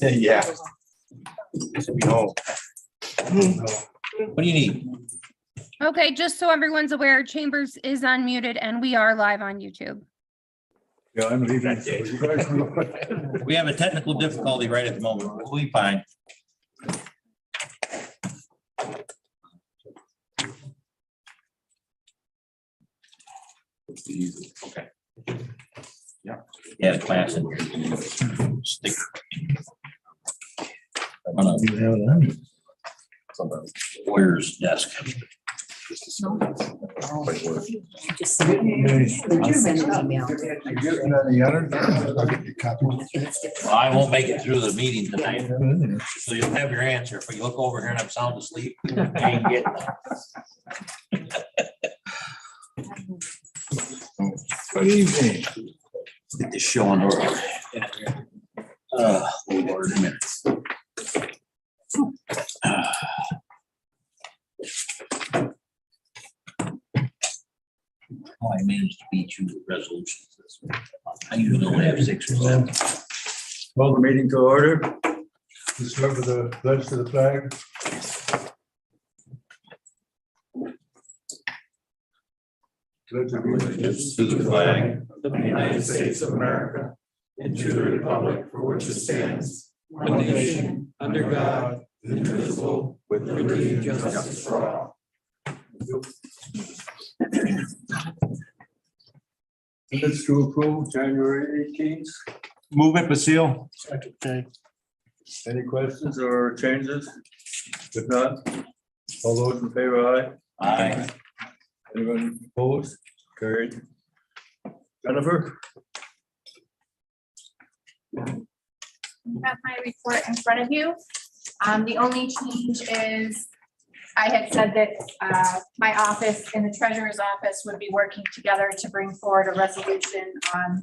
Yeah. No. What do you need? Okay, just so everyone's aware, Chambers is unmuted and we are live on YouTube. Yeah, I'm leaving. We have a technical difficulty right at the moment. We'll be fine. Okay. Yeah, the class in here. Stick. On a lawyer's desk. Just send an email. Well, I won't make it through the meeting tonight, so you'll have your answer. If you look over here and I'm sound asleep, you ain't getting it. Good evening. Get this show on order. Lord, minutes. I managed to beat you with resolutions this week. I usually only have 6 or 7. Call the meeting to order. We start with the pledge to the flag. Pledge allegiance To the flag of the United States of America and to the republic for which it stands, one nation, under God, indivisible, with liberty and justice for all. Minutes to approve, January 18th. Movement, Basile. Any questions or changes? If not, all those in favor, aye. Aye. Anyone opposed? Carried. Jennifer? Have my report in front of you. The only change is I had said that my office and the treasurer's office would be working together to bring forward a resolution on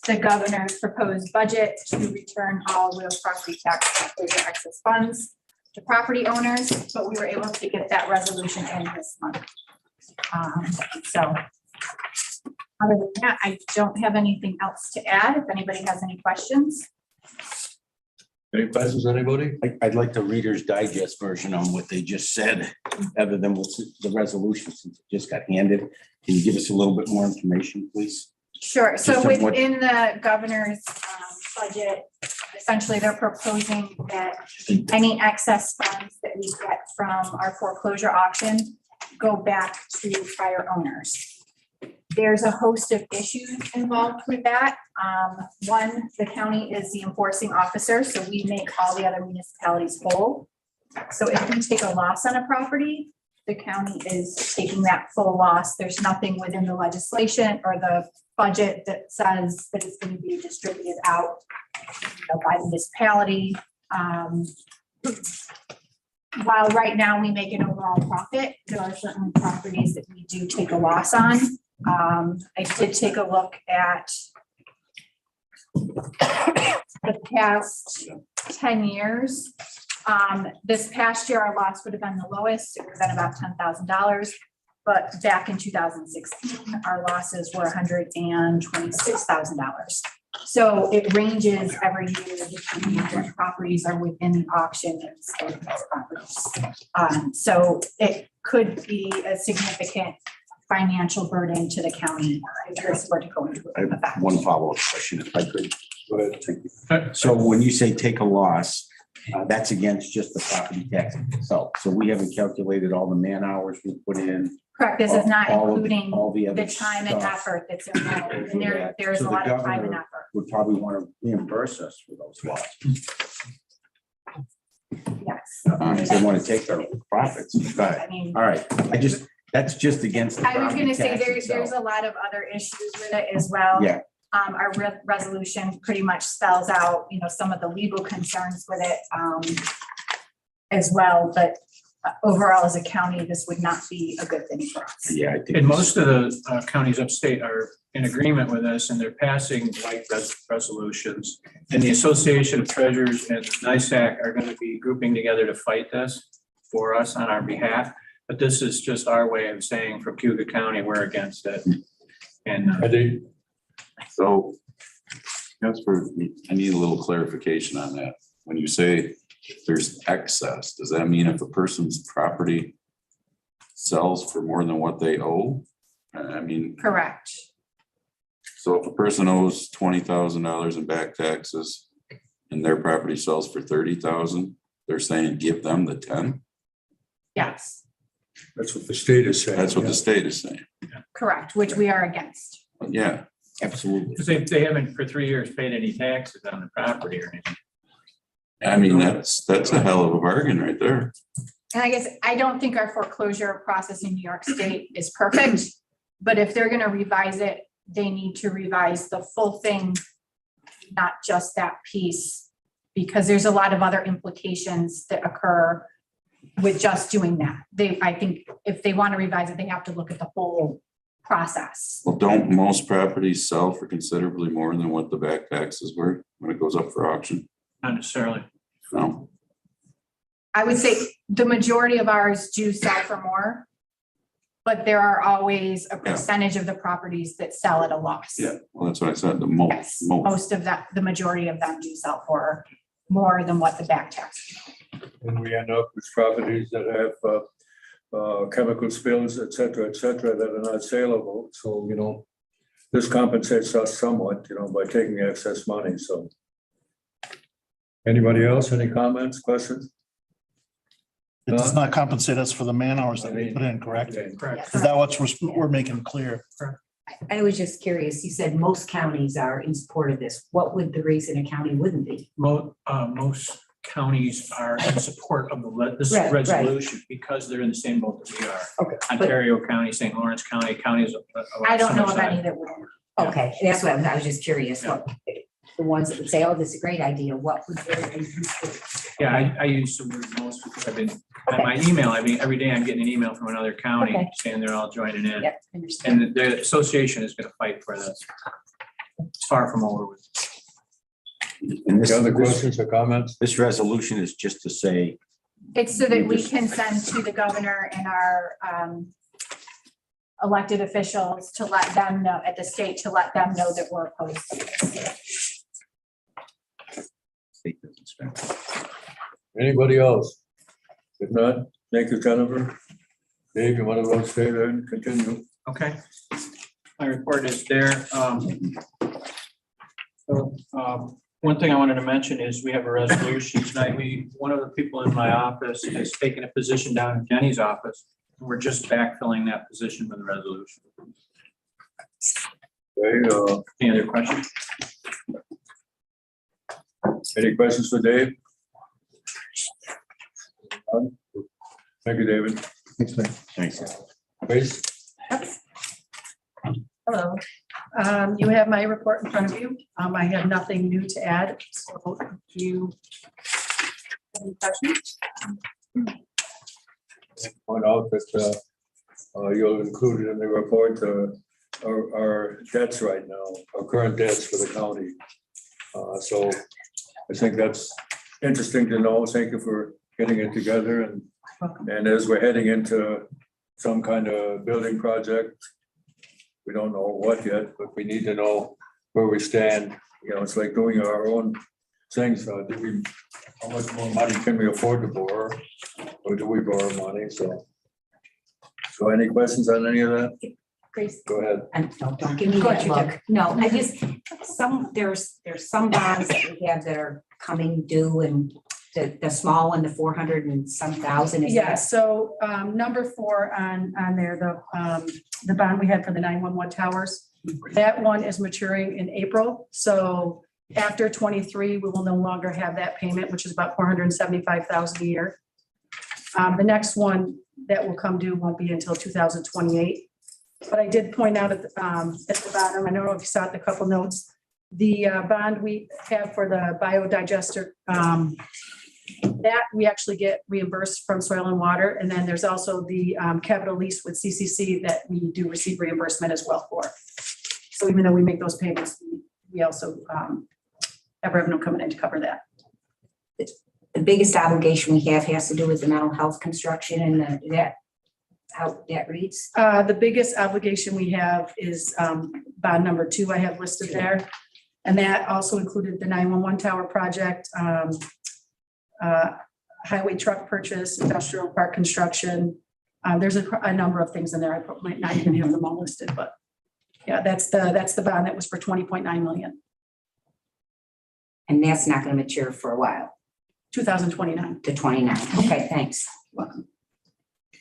the governor's proposed budget to return all real property tax foreclosure excess funds to property owners, but we were able to get that resolution in this month. So other than that, I don't have anything else to add. If anybody has any questions. Any questions, anybody? I'd like the Reader's Digest version on what they just said, other than what's the resolution since it just got handed. Can you give us a little bit more information, please? Sure. So Just on what- within the governor's budget, essentially they're proposing that any excess funds that we get from our foreclosure auction go back to prior owners. There's a host of issues involved with that. One, the county is the enforcing officer, so we make all the other municipalities whole. So if we take a loss on a property, the county is taking that full loss. There's nothing within the legislation or the budget that says that it's going to be distributed out by the municipality. While right now we make an overall profit, there are certain properties that we do take a loss on. I did take a look at the past 10 years. This past year, our loss would have been the lowest. It would have been about $10,000. But back in 2016, our losses were $126,000. So it ranges every year depending on what properties are within the auction and state of those properties. So it could be a significant financial burden to the county if this were to go into I have effect. one follow-up question if I could. Go ahead. So when you say take a loss, that's against just the property tax itself. So we haven't calculated all the man hours we put in. Correct, this is not all of- including all the other the time and stuff. effort that's involved, and there's So a the lot of time and governor effort, Would probably want to reimburse us for those losses. yes. If they want to take their profits. But, I mean, all right, that's just against. the I was property gonna say, tax there's itself. a lot of other issues with it as well. Yeah. Our resolution pretty much spells out, some of the legal concerns with it, as well, but overall, as a county, this would not be a good thing for us. Yeah, I think. And most of the counties upstate are in agreement with us and they're passing like resolutions. And the Association of Treasurers and NISAC are going to be grouping together to fight this for us on our behalf. But this is just our way of saying from Cayuga County, we're against it. And I think, So Casper, I need a little clarification on that. When you say there's excess, does that mean if a person's property sells for more than what they owe? I mean, Correct. so if a person owes $20,000 in back taxes and their property sells for 30,000, they're saying give them the 10? Yes, That's what the state is saying. That's what the state is saying. correct, which we are against. But yeah, Absolutely. Because they haven't for 3 years paid any taxes on the property or anything. I mean, that's a hell of a bargain right there. And I guess I don't think our foreclosure process in New York State is perfect, but if they're gonna revise it, they need to revise the full thing, not just that piece, because there's a lot of other implications that occur with just doing that. I think if they want to revise it, they have to look at the whole process. Well, don't most properties sell for considerably more than what the back taxes were when it goes up for auction? Not necessarily. No? I would say the majority of ours do sell for more, but there are always a Yeah. percentage of the properties that sell at a loss. Yeah, well, that's what I said, the Yes, most. most of that, the majority of them do sell for more than what the back tax. And we end up with properties that have chemical spills, et cetera, that are not saleable. So, this compensates us somewhat, by taking excess money, so. Anybody else, any comments, questions? It does not compensate us for the man hours that we put in, correct? Correct. Is that what we're making clear? I was just curious, you said most counties are in support of this. What would the reason a county wouldn't be? Most counties are in support of this Right, right. resolution because they're in the same boat that we are. Okay. But, Ontario County, St. Lawrence County, counties. I don't know of any that would. okay, that's what I was just curious. What the ones that would say, oh, this is a great idea, what would they? Yeah, I use the word most because I've been, on my email, every day I'm getting an email from another county Okay. saying they're all joining in. Yep, understand. And the association is gonna fight for this. It's far from over with. And Any other questions or comments? this resolution is just to say, It's so that we can send to the governor and our elected officials to let them know, at the state, to let them know that we're opposed to this. state doesn't spend. Anybody else? If not, thank you, Jennifer. Dave, you want to go stay there and continue? Okay. My report is there. One thing I wanted to mention is we have a resolution tonight. One of the people in my office has taken a position down in Jenny's office. We're just backfilling that position with a resolution. Okay, Any other questions? any questions for Dave? None? Thank you, David. Thanks. Grace? Hello, you have my report in front of you. I have nothing new to add, so do you have any questions? Point out that you'll include it in the report, our debts right now, our current debts for the county. So I think that's interesting to know. Thank you for getting it together, and as we're heading into some kind of building project, we don't know what yet, but we need to know where we stand. It's like doing our own things. How much more money can we afford to borrow? Or do we borrow money? So any questions on any of that? Grace? Go ahead. And no, don't give me Go that ahead, look. No, I just, there's some bonds that we have that are coming due, and the small one, the 400 and some thousand. is Yeah, that- so number 4 on there, the bond we had for the 911 towers, that one is maturing in April. So after 23, we will no longer have that payment, which is about 475,000 a year. The next one that will come due won't be until 2028. But I did point out at the bottom, I don't know if you saw it in a couple notes, the bond we have for the biodigester, that we actually get reimbursed from Soil and Water. And then there's also the capital lease with CCC that we do receive reimbursement as well for. So even though we make those payments, we also have revenue coming in to cover that. The biggest obligation we have has to do with the mental health construction and how that reads. The biggest obligation we have is bond number 2 I have listed there. And that also included the 911 tower project, highway truck purchase, industrial park construction. There's a number of things in there. I might not even have them all listed, but yeah, that's the bond that was for 20.9 million, And that's not gonna mature for a while, 2029. to 29. Okay, thanks.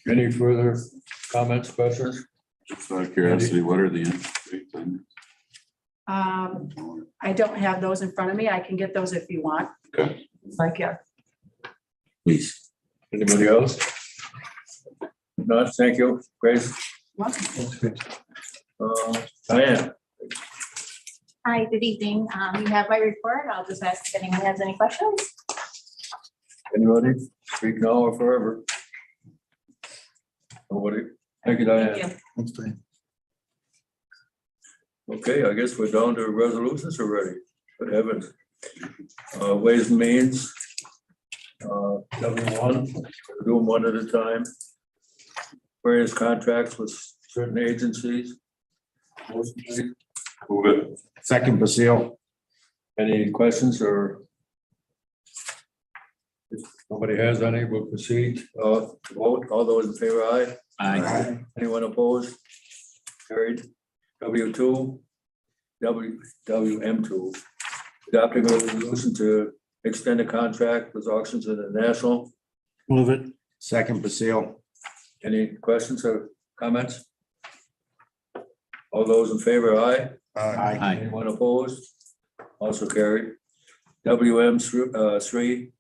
Any further comments, questions? Just out of curiosity, what are the interest rates on I don't have those in front of me. I can get those if you want. Okay. Like, yeah. Please. Anybody else? No, thank you, Grace. Diane, Hi, good evening. You have my report. I'll just ask if anyone has any questions. anybody? Speak now or forever. Nobody? Thank you, Diane. Thanks, Dave. Okay, I guess we're down to resolutions already. Good heavens. Ways and Means. W1, do them one at a time. Various contracts with certain agencies. Motion, please. Move it. Second, Basile. Any questions or? If nobody has any, we'll proceed. Vote, all those in favor, aye. Aye. Anyone opposed? Carried. W2, WM2, adopting a resolution to extend a contract with Auctions International. Move it. Second, Basile. Any questions or comments? All those in favor, aye. Aye. Anyone opposed? Also carried. WM3,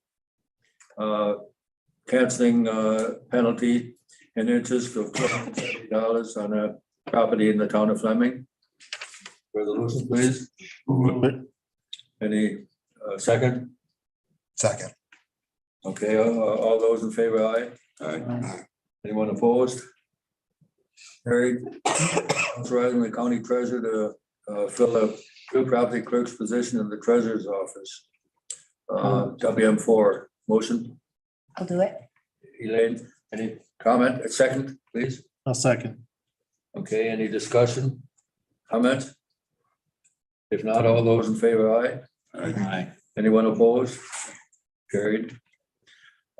canceling penalty and interest of $250 on a property in the town of Fleming. Resolution, please. Move it. Any second? Second. Okay, all those in favor, aye. Aye. Anyone opposed? Carried. Authorizing the county treasurer to fill a real property clerk's position in the treasurer's office. WM4, motion. I'll do it. Elaine, any comment? A second, please. I'll second. Okay, any discussion? Comment? If not, all those in favor, aye. Aye. Anyone opposed? Carried.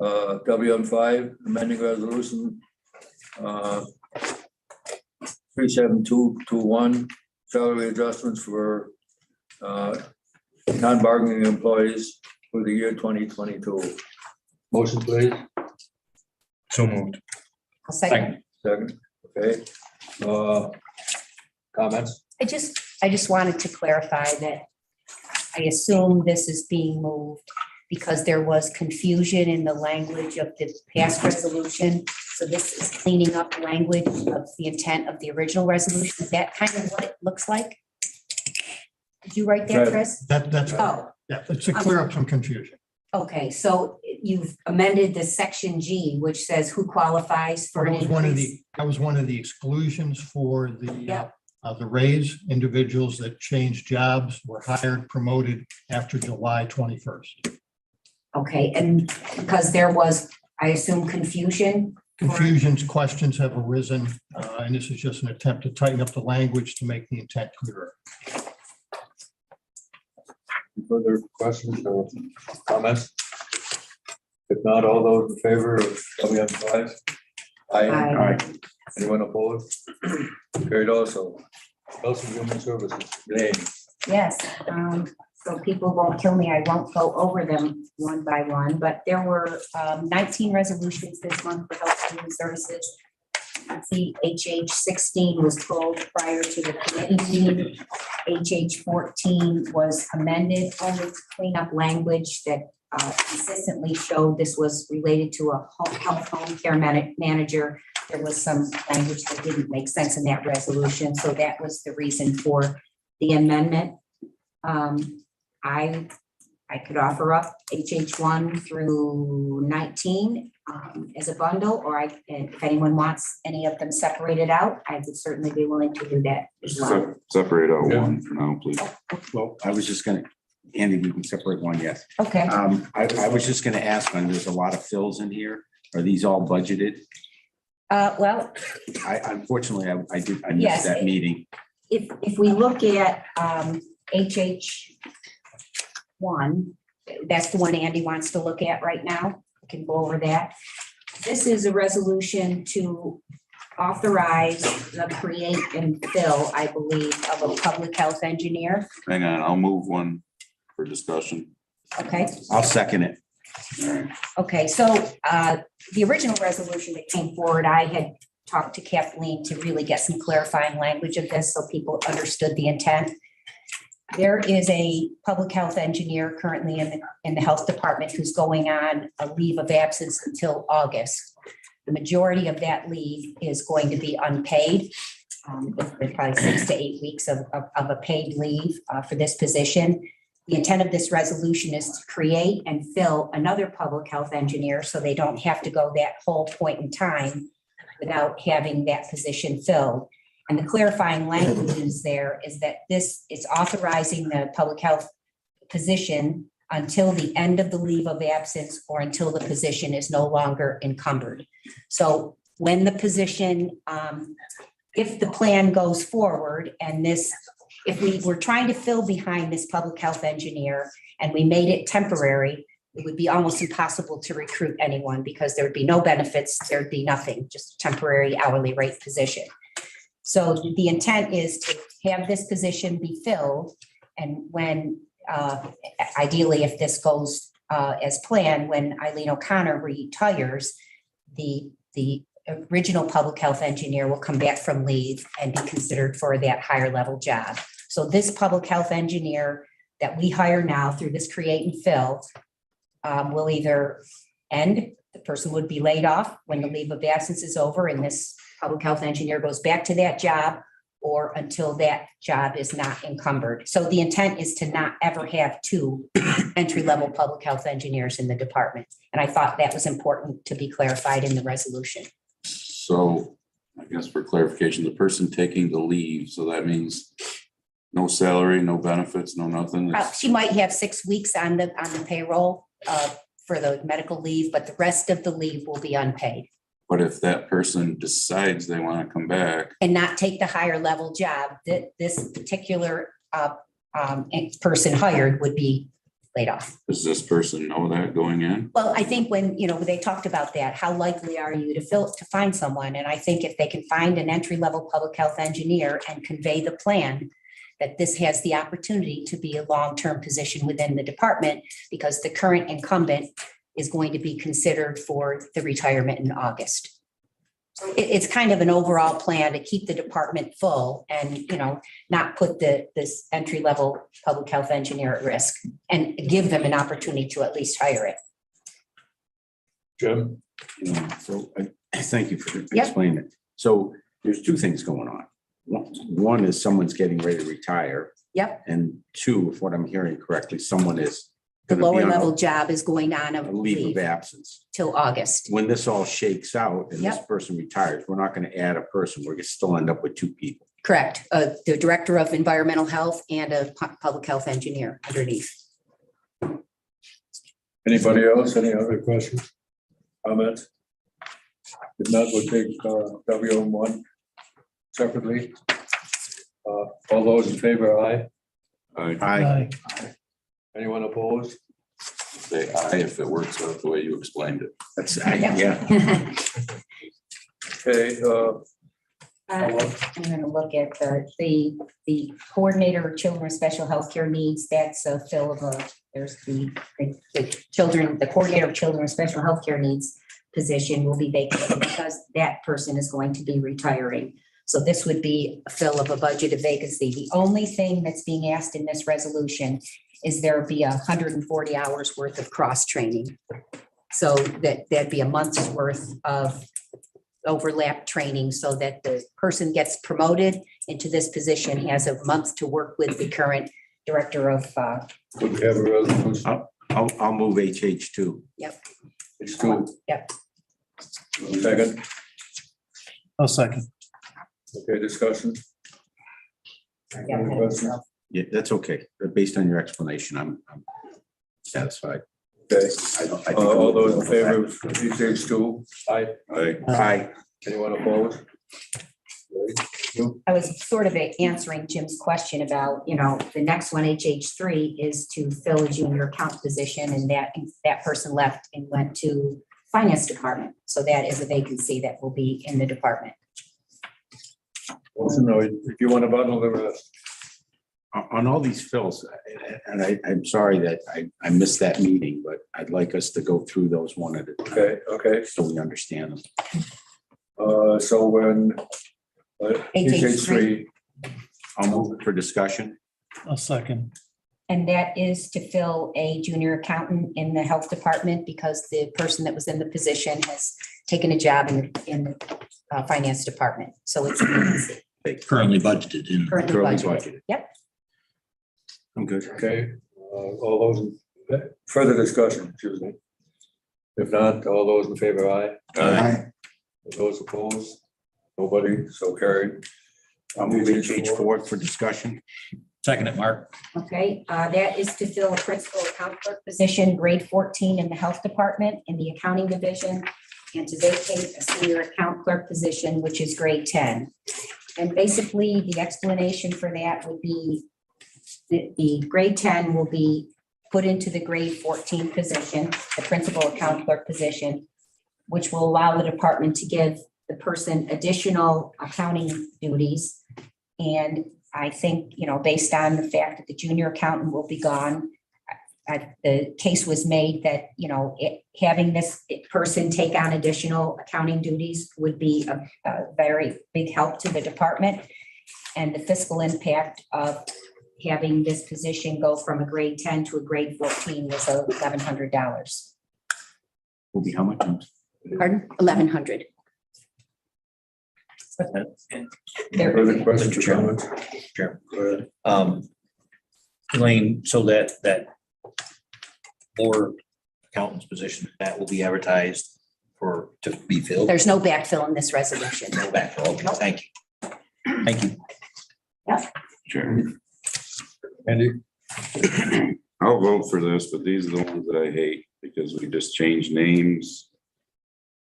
WM5, amending resolution 37221, salary adjustments for non-bargaining employees for the year 2022. Motion, please. So moved. I'll second. Second, okay. Comments? I just wanted to clarify that I assume this is being moved because there was confusion in the language of the past resolution. So this is cleaning up language of the intent of the original resolution. Is that kind of what it looks like? Did you write that, Right. Chris? That's, Oh, yeah, it's to clear up some confusion. okay. So you've amended the section G, which says who qualifies for an That was one of increase. that was one of the exclusions for Yep. the raise. Individuals that changed jobs were hired, promoted after July 21st. Okay, and because there was, I assume, confusion. Confusions, questions have arisen, and this is just an attempt to tighten up the language to make the intent clearer. Further questions or comments? If not, all those in favor of WM5? Aye. Anyone opposed? Carried also. Health and Human Services, Elaine. Yes, so people won't kill me, I won't go over them one by one, but there were 19 resolutions this month for health and human services. The HH 16 was pulled prior to the committee meeting. HH 14 was amended only to clean up language that consistently showed this was related to a home care manager. There was some language that didn't make sense in that resolution, so that was the reason for the amendment. I could offer up HH 1 through 19 as a bundle, or if anyone wants any of them separated out, I would certainly be willing to do that as well. Separate out one for now, please. Well, I was just gonna, Andy, we can separate one, yes. Okay, I was just gonna ask, when there's a lot of fills in here, are these all budgeted? well, Unfortunately, I Yes, missed that meeting. if we look at HH1, that's the one Andy wants to look at right now. We can go over that. This is a resolution to authorize the create and fill, I believe, of a public health engineer. Hang on, I'll move one for discussion. Okay, I'll second it. All right. okay, so the original resolution that came forward, I had talked to Kathleen to really get some clarifying language of this so people understood the intent. There is a public health engineer currently in the health department who's going on a leave of absence until August. The majority of that leave is going to be unpaid. There's probably 6 to 8 weeks of a paid leave for this position. The intent of this resolution is to create and fill another public health engineer so they don't have to go that whole point in time without having that position filled. And the clarifying language is there is that this is authorizing the public health position until the end of the leave of absence or until the position is no longer encumbered. So when the position, if the plan goes forward and this, if we were trying to fill behind this public health engineer and we made it temporary, it would be almost impossible to recruit anyone because there would be no benefits, there'd be nothing, just temporary hourly rate position. So the intent is to have this position be filled, and when, ideally, if this goes as planned, when Eileen O'Connor retires, the original public health engineer will come back from leave and be considered for that higher level job. So this public health engineer that we hire now through this create and fill will either end, the person would be laid off when the leave of absence is over and this public health engineer goes back to that job, or until that job is not encumbered. So the intent is to not ever have 2 entry-level public health engineers in the department. And I thought that was important to be clarified in the resolution. So I guess for clarification, the person taking the leave, so that means no salary, no benefits, no nothing. She might have 6 weeks on the payroll for the medical leave, but the rest of the leave will be unpaid. But if that person decides they want to come back, And not take the higher level job that this particular person hired would be laid off. does this person know that going in? Well, I think when, they talked about that, how likely are you to find someone? And I think if they can find an entry-level public health engineer and convey the plan that this has the opportunity to be a long-term position within the department, because the current incumbent is going to be considered for the retirement in August. So it's kind of an overall plan to keep the department full and, not put this entry-level public health engineer at risk and give them an opportunity to at least hire it. Jim? So I thank you for explaining it. So there's 2 things going on. One is someone's getting ready to retire. Yep. And 2, if what I'm hearing correctly, someone is The gonna be lower on level job is going on a a leave leave of absence. till August. When this all shakes out and this Yep. person retires, we're not going to add a person. We're going to still end up with 2 people. Correct. The director of environmental health and a public health engineer underneath. Anybody else? Any other questions? Comments? If not, we'll take WM1 separately. All those in favor, aye. Aye. Anyone opposed? Say aye if it works out the way you explained it. That's, Yep. yeah. Okay, I'm gonna look at the coordinator of children with special healthcare needs. That's a fill of there's the children, the coordinator of children with special healthcare needs position will be vacant because that person is going to be retiring. So this would be a fill of a budgeted vacancy. The only thing that's being asked in this resolution is there be 140 hours worth of cross training. So that'd be a month's worth of overlap training so that the person gets promoted into this position, has a month to work with the current director of, would we have a resolution? I'll move HH2. It's 2. Yep. Second, I'll second. okay, discussion. Any questions? Yeah, that's okay. But based on your explanation, I'm satisfied. Okay, I think all those in favor of HH2? Aye. Aye. Aye. Anyone opposed? I was sort of answering Jim's question about, the next one, HH3, is to fill a junior account position, and that person left and went to finance department. So that is a vacancy that will be in the department. Motion, or if you want to bundle the rest. On all these fills, and I'm sorry that I missed that meeting, but I'd like us to go through those one at a time Okay, so we understand them. so when HH3, I'll move it for discussion. A second. And that is to fill a junior accountant in the health department because the person that was in the position has taken a job in the finance department. So it's a vacancy. Currently budgeted in. Currently Currently budgeted. budgeted. Yep. I'm good. okay, all those, further discussion, excuse me. If not, all those in favor, aye. Aye. Those opposed, nobody, so carried. I'll move HH4 for discussion. Second it, Mark. Okay, that is to fill a principal account clerk position, grade 14 in the health department in the accounting division, and to vacate a senior account clerk position, which is grade 10. And basically, the explanation for that would be the grade 10 will be put into the grade 14 position, the principal account clerk position, which will allow the department to give the person additional accounting duties. And I think, based on the fact that the junior accountant will be gone, the case was made that, having this person take on additional accounting duties would be a very big help to the department. And the fiscal impact of having this position go from a grade 10 to a grade 14 was $1,100. Will be how much? Pardon? $1,100. Further questions or Chairman. comments? Chairman. Go ahead. Elaine, so that board accountant's position, that will be advertised to be filled? There's no backfill in this resolution. No backfill. Okay, thank you. Thank you. Sure. Andy? I'll vote for this, but these are the ones that I hate because we just change names.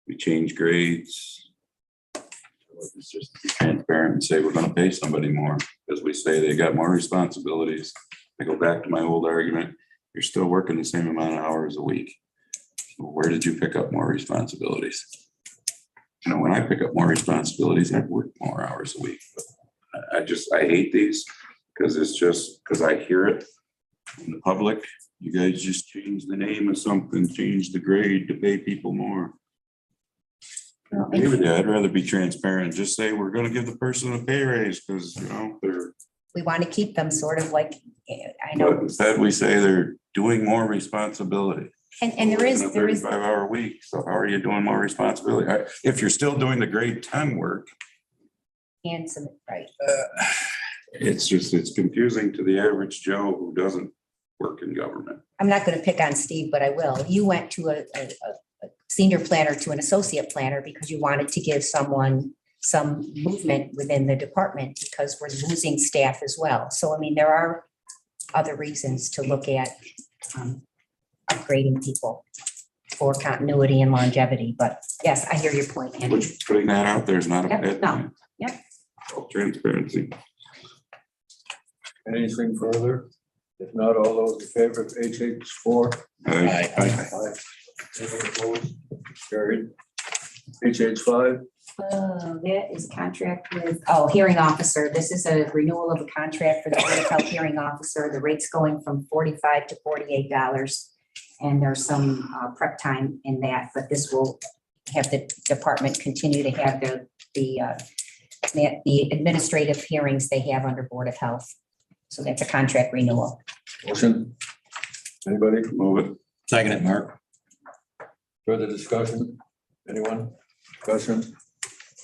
We change grades. It's just to be transparent and say we're gonna pay somebody more because we say they got more responsibilities. I go back to my old argument, you're still working the same amount of hours a week. Where did you pick up more responsibilities? When I pick up more responsibilities, I've worked more hours a week. But I hate these because it's just, because I hear it in the public. You guys just change the name of something, change the grade to pay people more. Maybe I'd rather be transparent, just say we're gonna give the person a pay raise because, they're. We want to keep them sort of like, I know. But instead we say they're doing more responsibility. And there is. 35-hour week, so how are you doing more responsibility? If you're still doing the grade 10 work, And some, right. it's confusing to the average Joe who doesn't work in government. I'm not going to pick on Steve, but I will. You went to a senior planner to an associate planner because you wanted to give someone some movement within the department because we're losing staff as well. So, there are other reasons to look at upgrading people for continuity and longevity. But yes, I hear your point, Andy. Which putting that out there is not a Yep, bad no, thing. yep. All transparency. Anything further? If not, all those in favor of HH4? Aye. Aye. Anyone opposed? Carried. HH5, That is a contract with, hearing officer. This is a renewal of a contract for the Board of Health hearing officer. The rate's going from $45 to $48. And there's some prep time in that, but this will have the department continue to have the administrative hearings they have under Board of Health. So that's a contract renewal. motion. Anybody? Move it. Second it, Mark. Further discussion? Anyone? Discussion?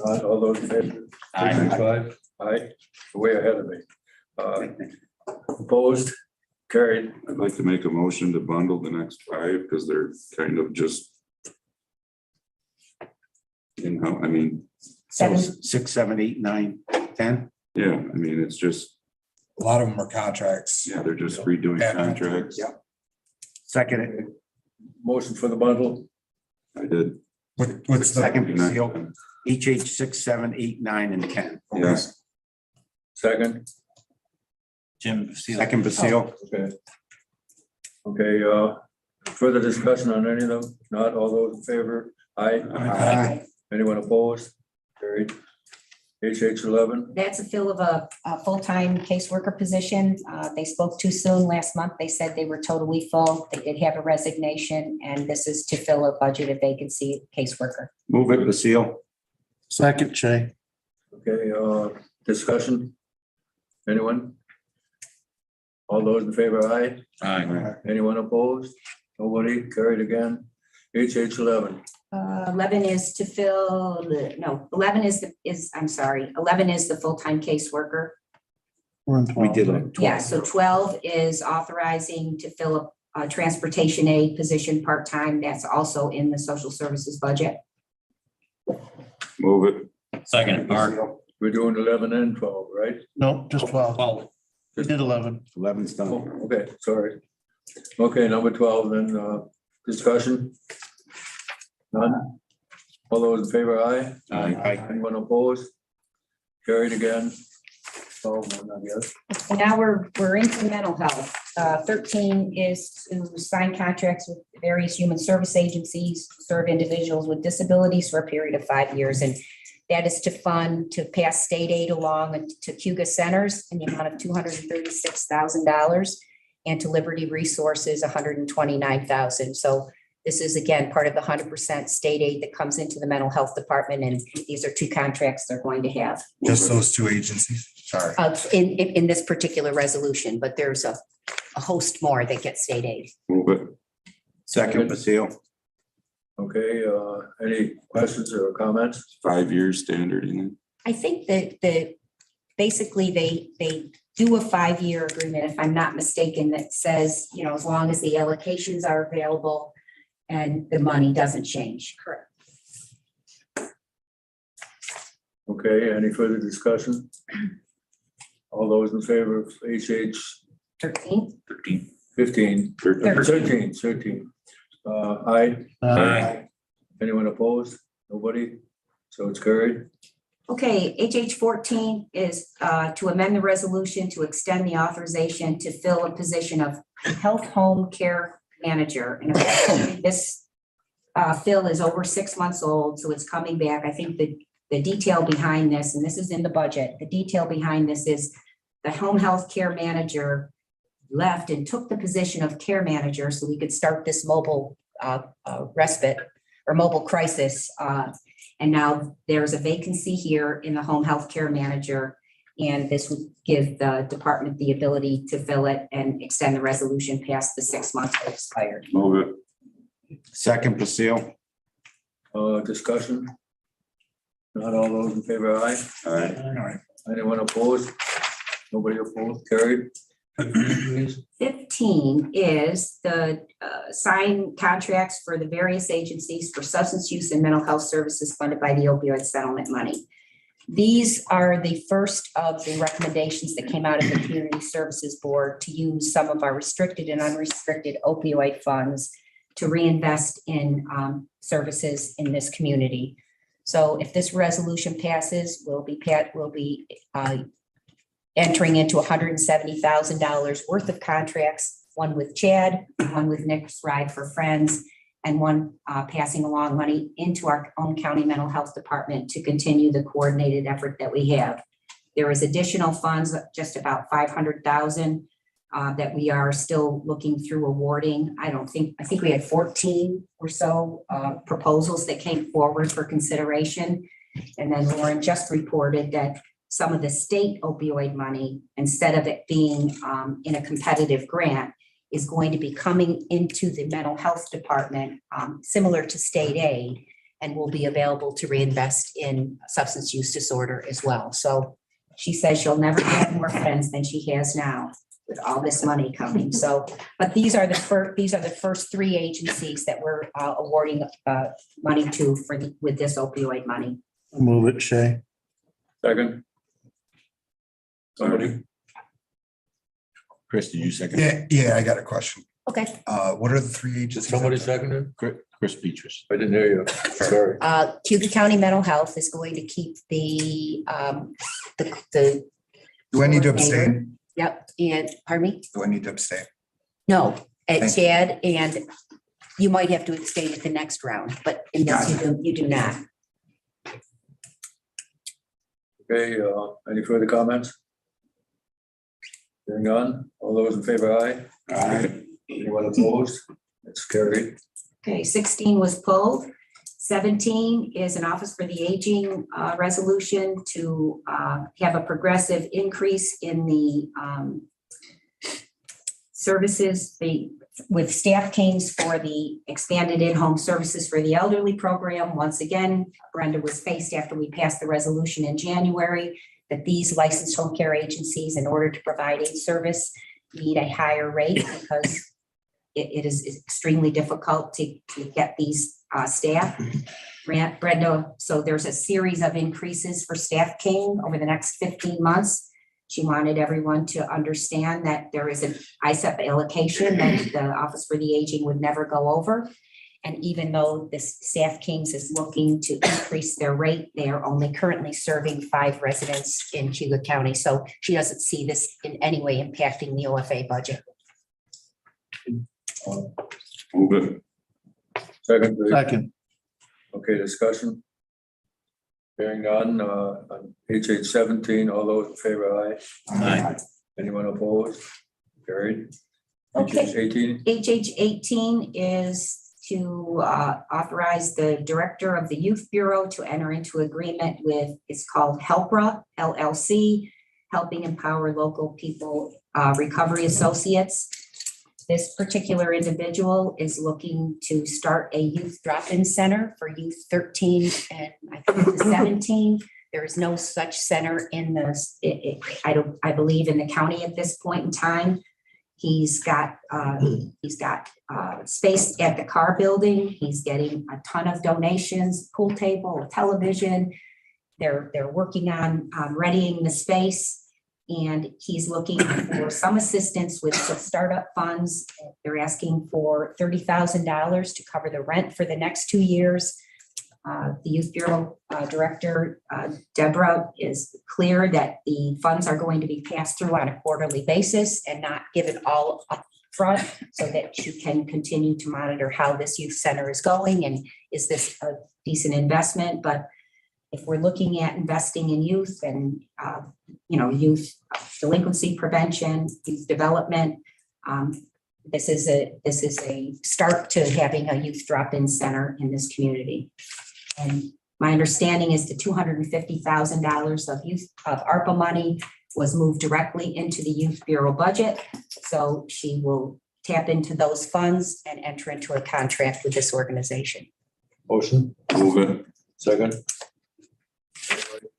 Not all those in favor? Aye. HH5? Aye, way ahead of me. Opposed? Carried. I'd like to make a motion to bundle the next 5 because they're kind of just. So 6, 7, 8, 9, 10. Yeah, it's just, A lot of them are contracts. yeah, they're just redoing contracts. Yeah. Second, Motion for the bundle. I did. What's the, second, HH 6, 7, 8, 9, and 10. Yes. Second, Jim. Steele. Second Basile. okay. Okay, further discussion on any of them? If not, all those in favor? Aye. Aye. Anyone opposed? Carried. HH 11, That's a fill of a full-time caseworker position. They spoke too soon last month. They said they were totally full. They did have a resignation, and this is to fill a budgeted vacancy caseworker. Move it Basile. Second, Shay. okay, discussion? Anyone? All those in favor? Aye. Aye. Anyone opposed? Nobody? Carried again. HH 11, 11 is to fill, 11 11 is the full-time caseworker. We did it. Yeah, so 12 is authorizing to fill a transportation aid position part-time. That's also in the social services budget. Move it. Second, Mark. we're doing 11 and 12, right? No, just 12. Well, We did 11. 11's done. Oh, okay, sorry. Okay, number 12, then, discussion? None? All those in favor, aye? Aye. Anyone opposed? Carried again. 12, I guess. And now we're into mental health. 13 is to sign contracts with various human service agencies, serve individuals with disabilities for a period of 5 years. And that is to pass state aid along to Cayuga centers in the amount of $236,000 and to Liberty Resources, $129,000. So this is again, part of the 100% state aid that comes into the mental health department. And these are 2 contracts they're going to have Just those 2 agencies. Sorry. in this particular resolution, but there's a host more that get state aid. Move it. Second Basile. Okay, any questions or comments? 5 year standard, you know? I think that basically they do a 5-year agreement, if I'm not mistaken, that says, as long as the allocations are available and the money doesn't change. Correct. Okay, any further discussion? All those in favor of HH 13. 15, 13. Aye. Aye. Anyone opposed? Nobody? So it's carried. Okay, HH 14 is to amend the resolution to extend the authorization to fill a position of health home care manager. And this fill is over 6 months old, so it's coming back. I think the detail behind this, and this is in the budget, the detail behind this is the home health care manager left and took the position of care manager so we could start this mobile respite or mobile crisis. And now there's a vacancy here in the home health care manager. And this would give the department the ability to fill it and extend the resolution past the 6 months that expired. Move it. Second Basile. Discussion? Not all those in favor, aye. Aye. Anyone opposed? Nobody opposed? Carried. 15 is the sign contracts for the various agencies for substance use and mental health services funded by the opioid settlement money. These are the first of the recommendations that came out of the Community Services Board to use some of our restricted and unrestricted opioid funds to reinvest in services in this community. So if this resolution passes, we'll be entering into $170,000 worth of contracts, one with Chad, one with Nick's Ride for Friends, and one passing along money into our own county mental health department to continue the coordinated effort that we have. There is additional funds, just about $500,000 that we are still looking through awarding. I think we had 14 or so proposals that came forward for consideration. And then Lauren just reported that some of the state opioid money, instead of it being in a competitive grant, is going to be coming into the mental health department, similar to state aid, and will be available to reinvest in substance use disorder as well. So she says she'll never have more friends than she has now with all this money coming. So, but these are the first 3 agencies that we're awarding money to with this opioid money. Move it, Shay. Second. Somebody? Chris, did you second? Yeah, I got a question. Okay, What are the three Did agencies? somebody second it? Chris Petrus. I didn't hear you. Sorry. Cayuga County Mental Health is going to keep the, Do I need to abstain? yep, and, pardon me? Do I need to abstain? No, Thank you. Chad, and you might have to abstain at the next round, but in this, you do not. Okay, any further comments? Hearing none, all those in favor, aye. Aye. Anyone opposed? It's carried. Okay, 16 was pulled. 17 is an Office for the Aging resolution to have a progressive increase in the services, with staff canes for the expanded in-home services for the elderly program. Once again, Brenda was faced after we passed the resolution in January that these licensed home care agencies, in order to provide a service, need a higher rate because it is extremely difficult to get these staff. Brenda, so there's a series of increases for staff cane over the next 15 months. She wanted everyone to understand that there is an ISEP allocation that the Office for the Aging would never go over. And even though this Staff Kings is looking to increase their rate, they are only currently serving 5 residents in Cayuga County. So she doesn't see this in any way impacting the OFA budget. Move it. Second, please. Second. Okay, discussion. Hearing none, on HH 17, all those in favor, aye. Aye. Anyone opposed? Carried. Okay. HH 18, HH 18 is to authorize the Director of the Youth Bureau to enter into agreement with, it's called HELPRA LLC, Helping Empower Local People Recovery Associates. This particular individual is looking to start a youth drop-in center for youth 13 and I think 17. There is no such center in this, I believe in the county at this point in time. He's got space at the car building. He's getting a ton of donations, pool table, a television. They're working on readying the space. And he's looking for some assistance with some startup funds. They're asking for $30,000 to cover the rent for the next 2 years. The Youth Bureau Director, Deborah, is clear that the funds are going to be passed through on a quarterly basis and not given all up front, so that you can continue to monitor how this youth center is going and is this a decent investment. But if we're looking at investing in youth and, youth delinquency prevention, youth development, this is a start to having a youth drop-in center in this community. And my understanding is the $250,000 of ARPA money was moved directly into the Youth Bureau budget. So she will tap into those funds and enter into a contract with this organization. motion, Move it. second.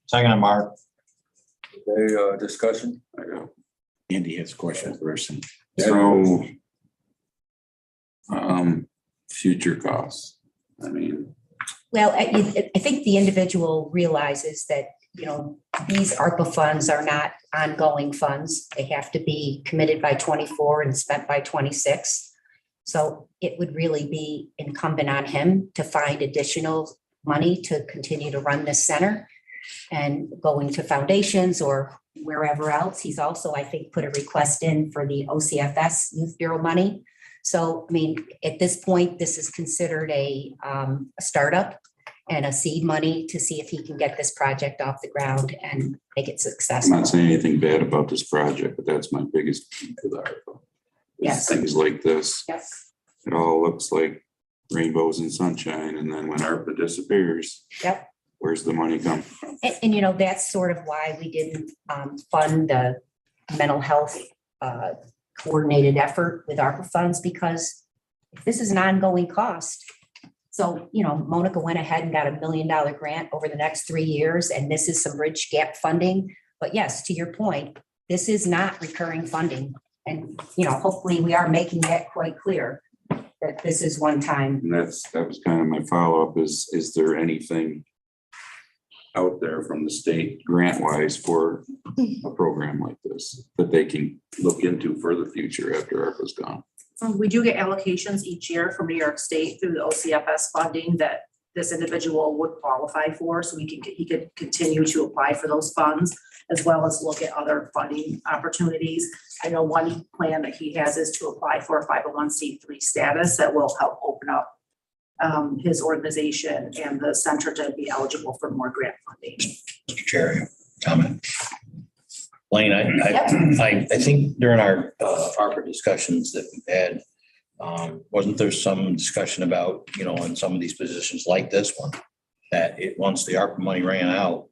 Second, Mark. Okay, discussion. I go. Andy has a question first. So, future costs. I mean, Well, I think the individual realizes that, these ARPA funds are not ongoing funds. They have to be committed by 24 and spent by 26. So it would really be incumbent on him to find additional money to continue to run this center and go into foundations or wherever else. He's also, I think, put a request in for the OCFS Youth Bureau money. So, I mean, at this point, this is considered a startup and a seed money to see if he can get this project off the ground and make it I'm successful. not saying anything bad about this project, but that's my biggest key to the ARPA. Yes. Things like this, Yes. it all looks like rainbows and sunshine, and then when ARPA disappears. Yep. Where's the money come from? And that's sort of why we didn't fund the mental health coordinated effort with ARPA funds, because this is an ongoing cost. So, Monica went ahead and got $1 million grant over the next 3 years, and this is some bridge gap funding. But yes, to your point, this is not recurring funding. And, hopefully we are making that quite clear that this is one time. And that was kind of my follow-up is there anything out there from the state grant wise for a program like this that they can look into for the future after ARPA's gone? We do get allocations each year from New York State through the OCFS funding that this individual would qualify for, so he could continue to apply for those funds, as well as look at other funding opportunities. I know one plan that he has is to apply for a 501c3 status that will help open up his organization and the center to be eligible for more grant funding. Mr. Chair, comment. Lane, I think during our ARPA discussions that we've had, wasn't there some discussion about, in some of these positions like this one, that once the ARPA money ran out,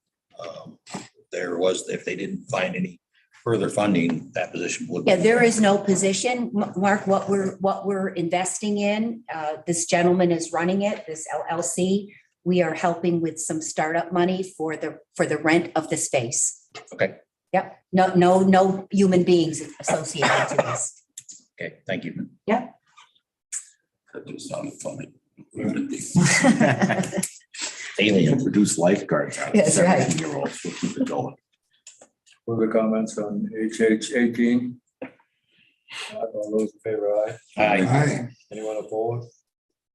if they didn't find any further funding, that position would. Yeah, there is no position, Mark, what we're investing in, this gentleman is running it, this LLC. We are helping with some startup money for the rent of the space. Okay. Yep, no human beings associated to this. Okay, thank you. Yeah. That just sounded funny. Alien produce lifeguards. That's right. 17-year-olds, we'll keep it going. Further comments on HH 18? All those in favor, aye. Aye. Anyone opposed?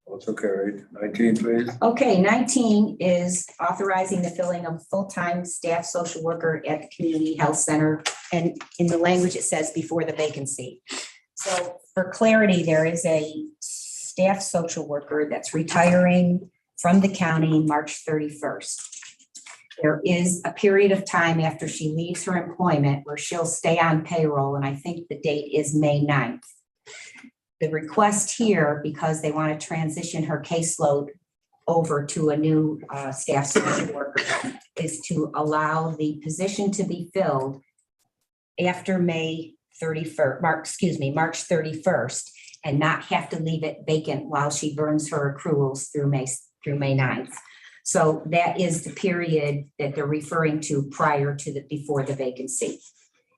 Also carried. 19, please. Okay, 19 is authorizing the filling of full-time staff social worker at the community health center. And in the language, it says before the vacancy. So for clarity, there is a staff social worker that's retiring from the county March 31st. There is a period of time after she leaves her employment where she'll stay on payroll, and I think the date is May 9th. The request here, because they want to transition her caseload over to a new staff social worker, is to allow the position to be filled after March 31st, and not have to leave it vacant while she burns her accruals through May 9th. So that is the period that they're referring to prior to before the vacancy.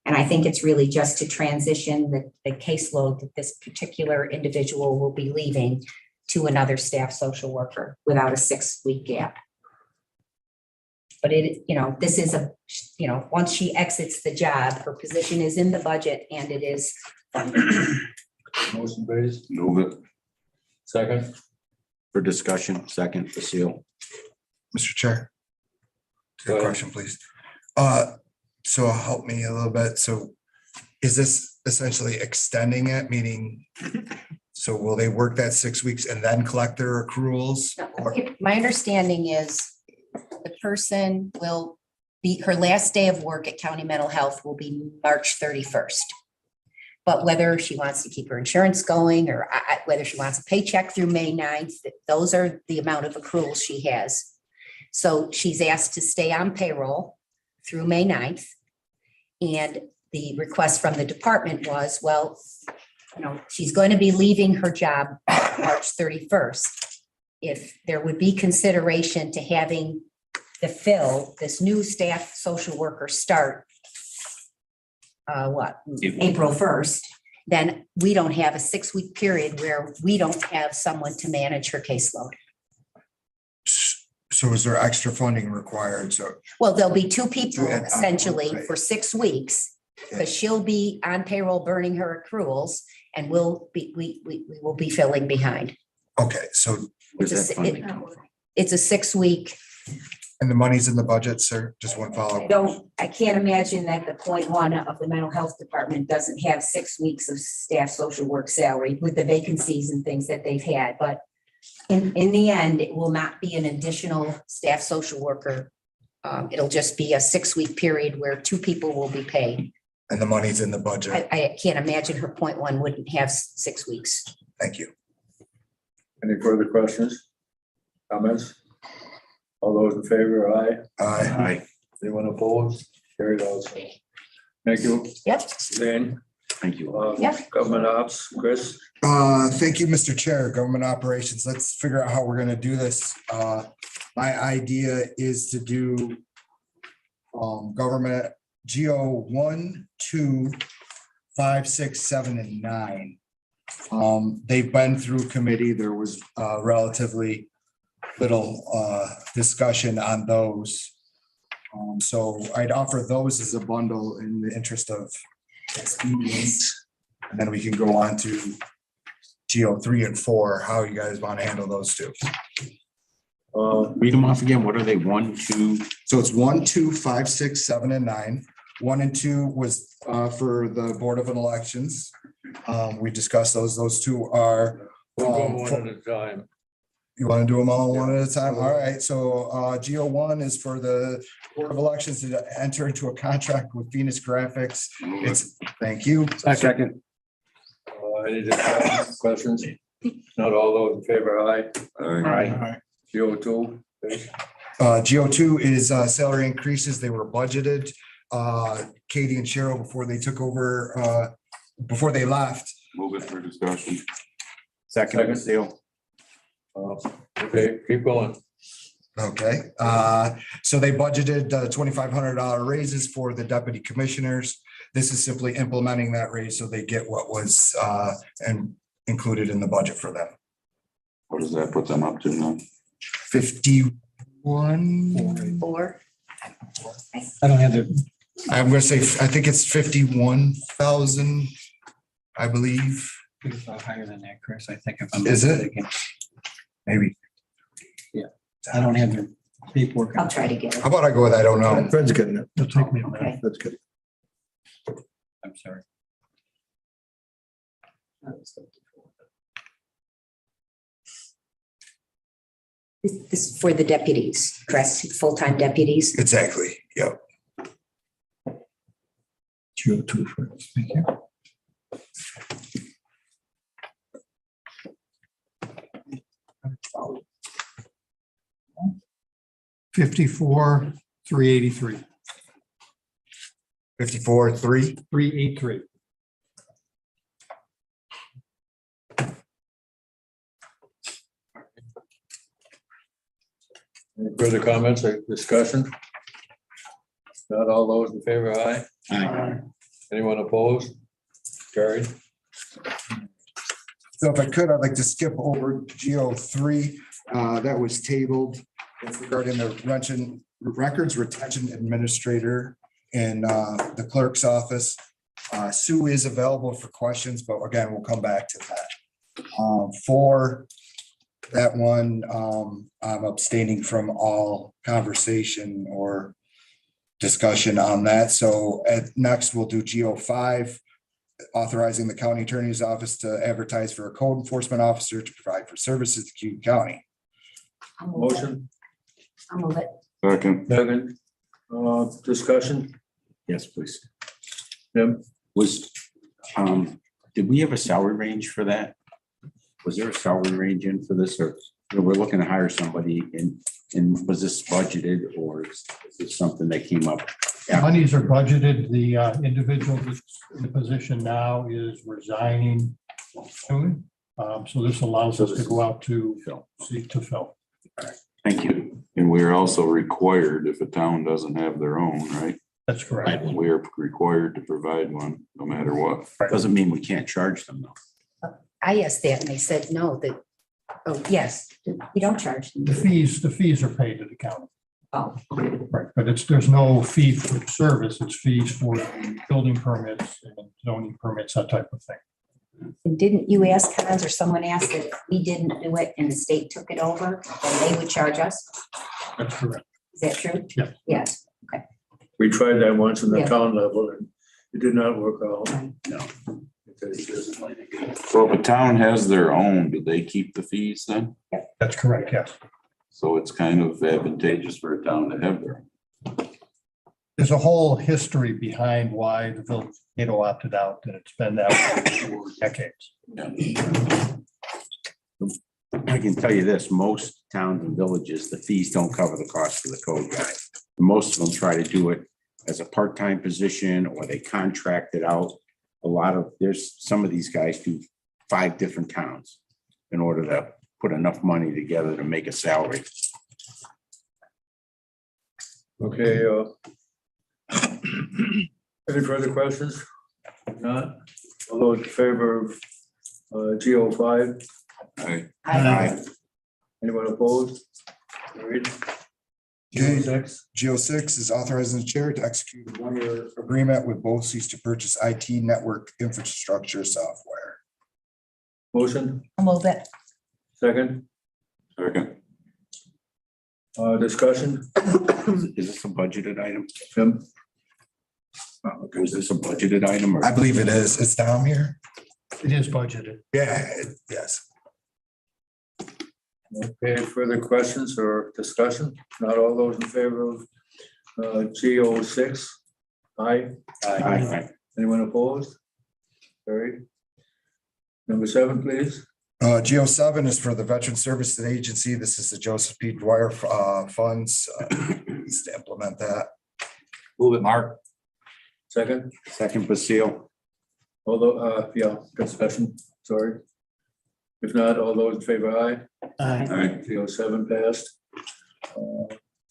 And I think it's really just to transition the caseload that this particular individual will be leaving to another staff social worker without a 6-week gap. But this is once she exits the job, her position is in the budget and it is funded. Motion based. Move it. Second. For discussion, second, Basile. Mr. Chair. Go Good ahead. question, please. So help me a little bit. So is this essentially extending it, meaning, so will they work that 6 weeks and then collect their accruals? Or My understanding is the person will be, her last day of work at County Mental Health will be March 31st. But whether she wants to keep her insurance going or whether she wants a paycheck through May 9th, those are the amount of accruals she has. So she's asked to stay on payroll through May 9th. And the request from the department was, well, she's going to be leaving her job March 31st. If there would be consideration to having this new staff social worker start April 1st, then we don't have a 6-week period where we don't have someone to manage her caseload. so is there extra funding required? So, Well, there'll be 2 people Yeah, essentially right. for 6 weeks, because she'll be on payroll burning her accruals, and we will be filling behind. okay, so, Where's It's that a- funding? It's a 6-week. and the money's in the budget, sir? Just one follow. I can't imagine that the .1 of the mental health department doesn't have 6 weeks of staff social work salary with the vacancies and things that they've had, but in the end, it will not be an additional staff social worker. It'll just be a 6-week period where 2 people will be paid. And the money's in the budget. I can't imagine her .1 wouldn't have 6 weeks. Thank you. Any further questions? Comments? All those in favor, aye. Aye. Anyone opposed? Carried also. Thank you. Yep. Zane. Thank you. Yep. Government ops, Chris. Thank you, Mr. Chair, Government Operations. Let's figure out how we're gonna do this. My idea is to do government GO 1, 2, 5, 6, 7, and 9. They've been through committee. There was relatively little discussion on those. So I'd offer those as a bundle in the interest of expedience. And then we can go on to GO 3 and 4, how you guys want to handle those two. Read them off again. What are they? 1, 2? So it's 1, 2, 5, 6, 7, and 9. 1 and 2 was for the Board of Elections. We discussed those. Those two are. We'll go one at a time. You want to do them all one at a time? All right, so GO 1 is for the Board of Elections to enter into a contract with Venus Graphics. It's, thank you. Second. Any discussion, questions? Not all those in favor, aye. Aye. GO 2, please. GO 2 is salary increases. They were budgeted. Katie and Cheryl, before they took over, before they left. Move it for discussion. Second, Seal. Okay, keep going. Okay, so they budgeted $2,500 raises for the deputy commissioners. This is simply implementing that raise so they get what was and included in the budget for them. What does that put them up to now? 51. 4. I don't have the, I'm gonna say, I think it's 51,000, I believe. It's higher than that, Chris, I think. If I'm Is it? mistaken. Maybe. I don't have the paperwork. I'll try to get it. How about I go with, I don't know. Fred's getting it. It'll take me a Okay. minute. That's good. I'm sorry. This is for the deputies, correct? Full-time deputies. Exactly, yep. GO 2 first. Thank you. $54,383. 54,3. 383. Any further comments or discussion? Not all those in favor, aye. Aye. Anyone opposed? Carried. So if I could, I'd like to skip over GO 3 that was tabled. It's regarding the records retention administrator in the clerk's office. Sue is available for questions, but again, we'll come back to that. For that one, I'm abstaining from all conversation or discussion on that. So next we'll do GO 5, authorizing the county attorney's office to advertise for a code enforcement officer to provide for services to Cayuga County. I'll move it. Motion, I'll move it. Second. second, discussion, Yes, please. Jim? Was, did we have a salary range for that? Was there a salary range in for this, or we're looking to hire somebody and was this budgeted, or is this something that came up? Monies are budgeted. The individual that's in the position now is resigning soon. So this allows us to go out to seek to fill. Thank you. And we're also required, if a town doesn't have their own, right? That's correct. We are required to provide one, no matter what. Doesn't mean we can't charge them though. I asked that and they said, no, that, oh, yes, you don't charge them. The fees are paid to the county. Oh, Right, but there's no fee for the service. It's fees for building permits and zoning permits, that type of thing. and didn't you ask Hans or someone asked that if we didn't do it and the state took it over, then they would charge us? That's correct. Is that true? Yeah. Yes. We tried that once in the Yeah. town level and it did not work out. No. So if a town has their own, do they keep the fees then? That's correct, yes. So it's kind of advantageous for a town to have their own. There's a whole history behind why the village of Cato opted out, and it's been that way for decades. I can tell you this, most towns and villages, the fees don't cover the cost of the code guy. Most of them try to do it as a part-time position or they contract it out. There's some of these guys do 5 different towns in order to put enough money together to make a salary. Okay, any further questions? Not, all those in favor of GO 5, Aye. anyone opposed? Carried. Okay. 6, GO 6 is authorizing the chair to execute a 1-year agreement with BOCES to purchase IT network infrastructure software. Motion, I'll move it. second, Second. discussion, Is this a budgeted item? Tim? Is this a budgeted item or? I believe it is. It's down here. It is budgeted. Yeah, yes. Okay, further questions or discussion? Not all those in favor of GO6? Aye. Aye. Anyone opposed? Carried. Number 7, please. GO7 is for the Veteran Services Agency. This is the Joseph P. Dwyer funds to implement that. Move it, Mark. Second, Second, Basile. although, yeah, discussion, sorry. If not, all those in favor, aye. Aye. GO7 passed.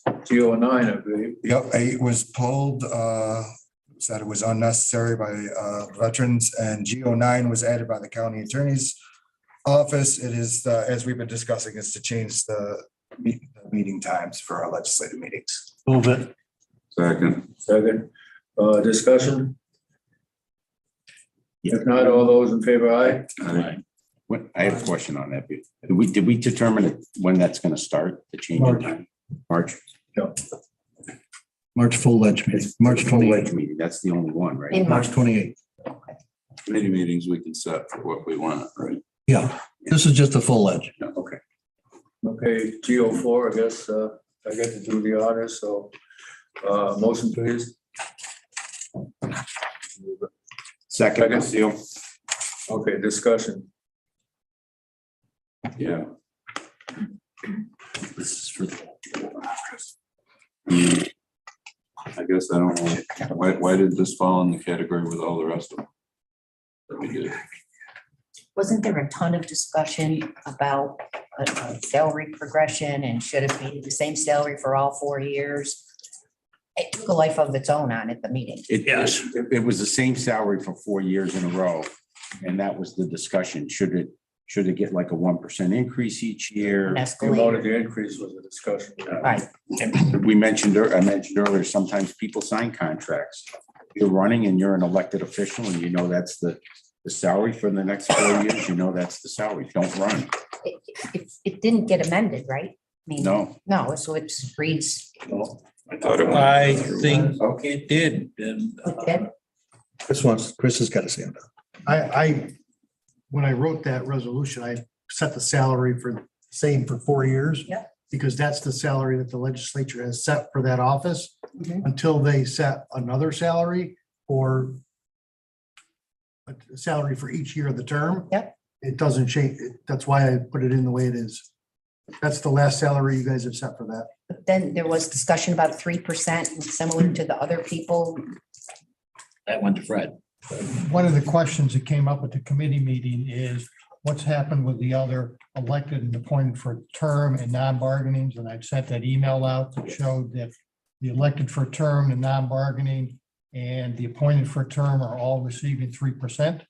GO9, I believe. Yep, 8 was pulled, said it was unnecessary by veterans, and GO9 was added by the county attorney's office. It is, as we've been discussing, is to change the meeting times for our legislative meetings. Move it. Second. Second, discussion. If not, all those in favor, aye. Aye. What, I have a question on that. Did we determine when that's gonna start, the change in time? March? March full ledge meeting, March Full 28th, ledge meeting, that's the only one, right? In March March. 28th. Committee meetings we can set for what we want, right? Yeah, this is just a full ledge. Yeah, okay. Okay, GO4, I guess, I get to do the honors, so, motion please. Second, Basile. Okay, discussion. Yeah. This is for I guess I don't know. Why did this fall in the category with all the rest of them? That we did. Wasn't there a ton of discussion about salary progression and should it be the same salary for all 4 years? It took a life of its own on at the meeting. Yes. It was the same salary for 4 years in a row. And that was the discussion. Should it get like a 1% increase each year? An The amount escalator. of the increase was a discussion. Right. I mentioned earlier, sometimes people sign contracts. You're running and you're an elected official and you know that's the salary for the next 4 years, you know that's the salary. Don't run. It didn't get amended, right? I mean, No. no, so it reads, I thought it went. I think it did. And okay, Chris has got to say it. When I wrote that resolution, I set the salary for the same for 4 years. Yep. Because that's the salary that the legislature has set for that office Mhm. until they set another salary or a salary for each year of the term. Yep. It doesn't change. That's why I put it in the way it is. That's the last salary you guys have set for that. but then there was discussion about 3% similar to the other people. that went to Fred. One of the questions that came up at the committee meeting is what's happened with the other elected and appointed for term and non-bargainings? And I've sent that email out that showed that the elected for term and non-bargaining and the appointed for term are all receiving 3%.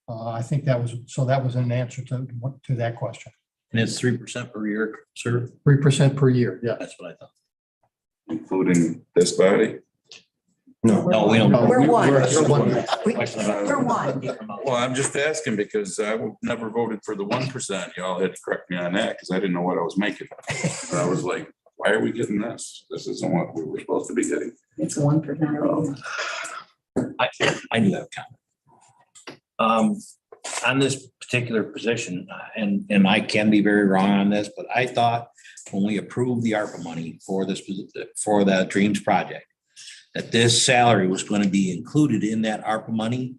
I think that was an answer to that question. And it's 3% per year, sir. 3% per year, yeah. That's what I thought. Including this body? No, we don't. We're one. We're one. We're one. Well, I'm just asking because I never voted for the 1%. Y'all had to correct me on that because I didn't know what I was making. But I was like, why are we getting this? This isn't what we were supposed to be getting. It's 1%. I do have a comment. On this particular position, and I can be very wrong on this, but I thought when we approved the ARPA money for this, for the Dreams project, that this salary was going to be included in that ARPA money.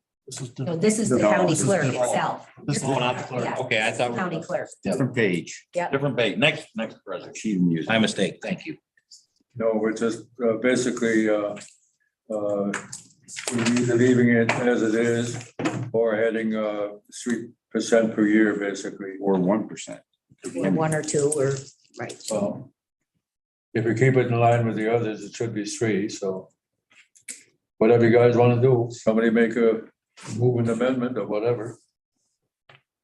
No, this is the No, county this is clerk the- itself. Oh, not the clerk. Yeah. Okay, I thought. County clerk. Different page. Different page. Next president. She didn't use. My mistake. Thank you. No, we're just basically we're either leaving it as it is or adding 3% per year, basically. Or 1%. Or 1 or 2 or, right. Well, if we keep it in line with the others, it should be 3, so whatever you guys want to do, somebody make a move an amendment or whatever.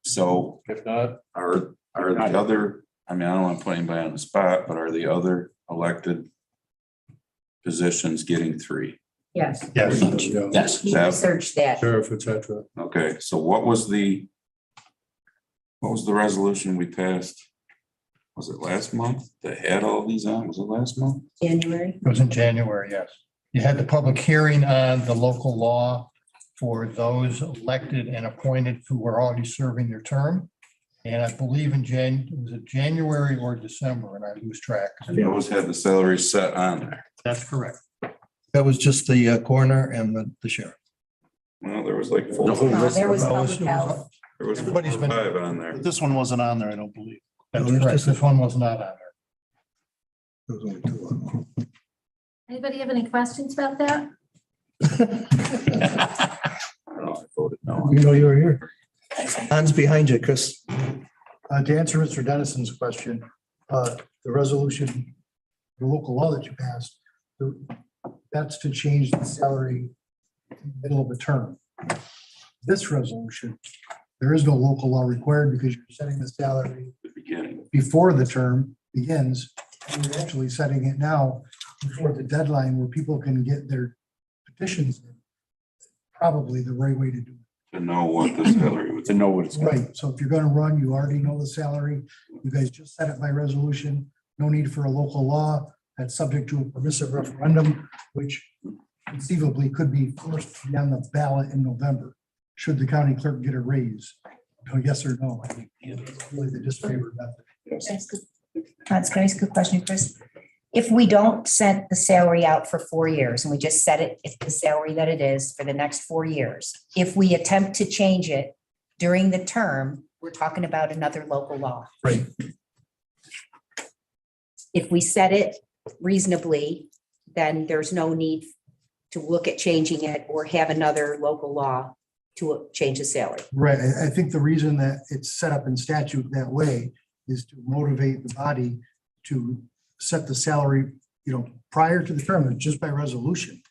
So If not, Are the other, I mean, I don't want to put anybody on the spot, but are the other elected positions getting 3? Yes. Yes. Yes. He researched that. sheriff, et cetera. Okay, so what was the What was the resolution we passed? Was it last month that had all these on? Was it last month? January. It was in January, yes. You had the public hearing on the local law for those elected and appointed who were already serving their term. And I believe was it January or December, and I lose track. Those had the salary set on there. That's correct. That was just the coroner and the sheriff. Well, there was like four. There was Those- public health. There was Everybody's been- 5 on there. This one wasn't on there, I don't believe. That's correct. This one was not on there. There was only 2 of them. Anybody have any questions about that? I don't know, I voted no. You know you were here. Hands behind you, Chris. To answer Mr. Dennison's question, the resolution, the local law that you passed, that's to change the salary in the middle of a term. This resolution, there is no local law required because you're setting the salary The beginning. before the term begins. And you're actually setting it now before the deadline where people can get their petitions in. Probably the right way to do it. To know what the salary was. To know what it's. Right, so if you're gonna run, you already know the salary. You guys just set it by resolution. No need for a local law. That's subject to a permissive referendum, which conceivably could be forced to be on the ballot in November. Should the county clerk get a raise? No, yes or no? I think it's really the disfavored method. That's a good question, Chris. If we don't set the salary out for 4 years and we just set it at the salary that it is for the next 4 years, if we attempt to change it during the term, we're talking about another local law. Right. If we set it reasonably, then there's no need to look at changing it or have another local law to change the salary. Right, I think the reason that it's set up in statute that way is to motivate the body to set the salary, prior to the term, just by resolution.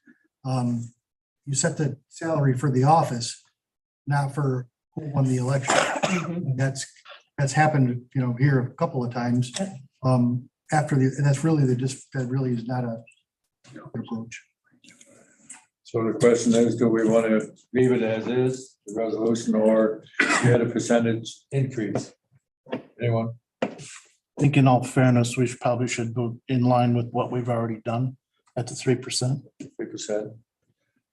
You set the salary for the office, not for who won the election. And that's happened, here a couple of times. And that's really that really is not a approach. So the question is, do we want to leave it as is, the resolution, or get a percentage increase? Anyone? I think in all fairness, we probably should go in line with what we've already done at the 3%. 3%.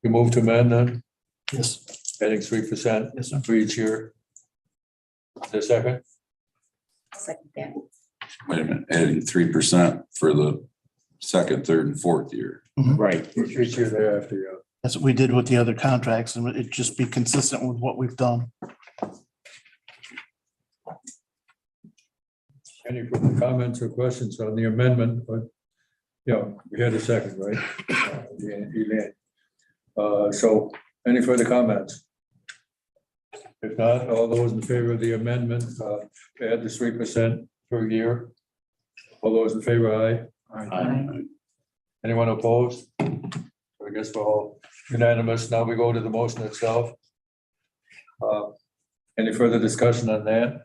You move to amend then, Yes. adding 3% Yes, sir. for each year. Is there a second? Second that. Wait a minute, adding 3% for the second, third and fourth year. Right. Each year thereafter, yeah. That's what we did with the other contracts, and it just be consistent with what we've done. Any further comments or questions on the amendment? Yeah, we had a second, right? Elaine. So any further comments? If not, all those in favor of the amendment, to add the 3% per year? All those in favor, aye. Anyone opposed? I guess we're all unanimous. Now we go to the motion itself. Any further discussion on that?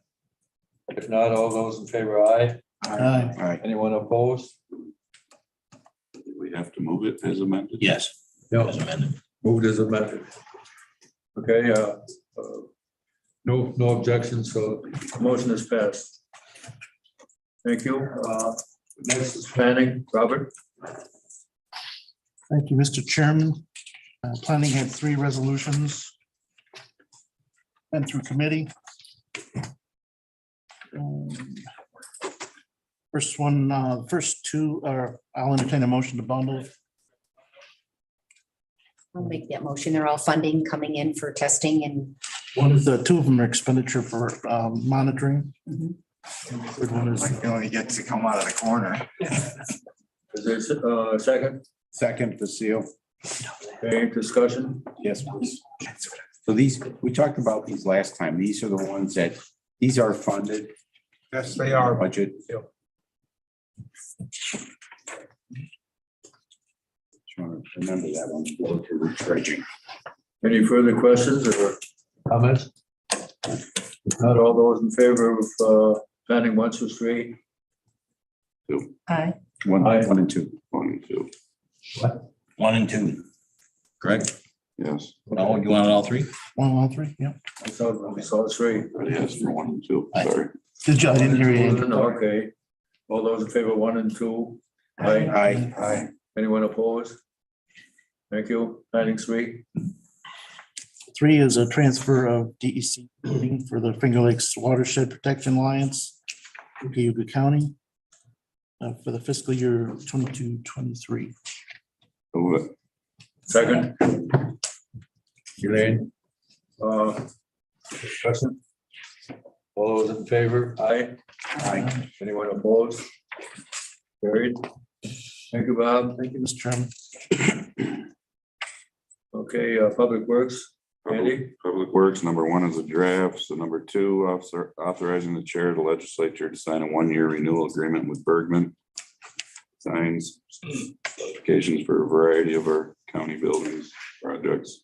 If not, all those in favor, aye. Aye. All right. Anyone opposed? Do we have to move it as amended? Yes. No. As amended. Moved as amended. Okay, no objections, so motion is passed. Thank you. Next is planning, Robert. Thank you, Mr. Chairman. Planning had 3 resolutions. Been through committee. First one, first 2 are, I'll entertain a motion to bundle. I'll make that motion. They're all funding coming in for testing and One is the 2 of them are expenditure for monitoring. Mhm. And the third one is You only get to come out of the corner. Is there a second? Second to seal. Okay, discussion? Yes, please. So we talked about these last time. These are the ones these are funded. Yes, they are. Budget. Yep. Trying to remember that one. Go to the dredging. Any further questions or comments? Not all those in favor of planning 1 through 3? aye. One Aye. and two. 1 and 2. 1 and 2. Greg? Yes, No, you want all three? All three, yeah. I saw three. already asked for 1 and 2, sorry. Did you, I didn't hear you. Andy. Okay. All those in favor, 1 and 2? Aye. Anyone opposed? Thank you. Planning 3. 3 is a transfer of DEC funding for the Finger Lakes Watershed Protection Alliance, Cayuga County, for the fiscal year 22-23. Move it. Second. Elaine. Discussion. All those in favor? Aye. Aye. Anyone opposed? Carried. Thank you, Bob. Thank you, Mr. Chairman. Okay, Public Works, Andy? Public Works, number 1 is a draft, so number 2, authorizing the chair of the legislature to sign a 1-year renewal agreement with Bergman. Signs, applications for a variety of our county buildings projects.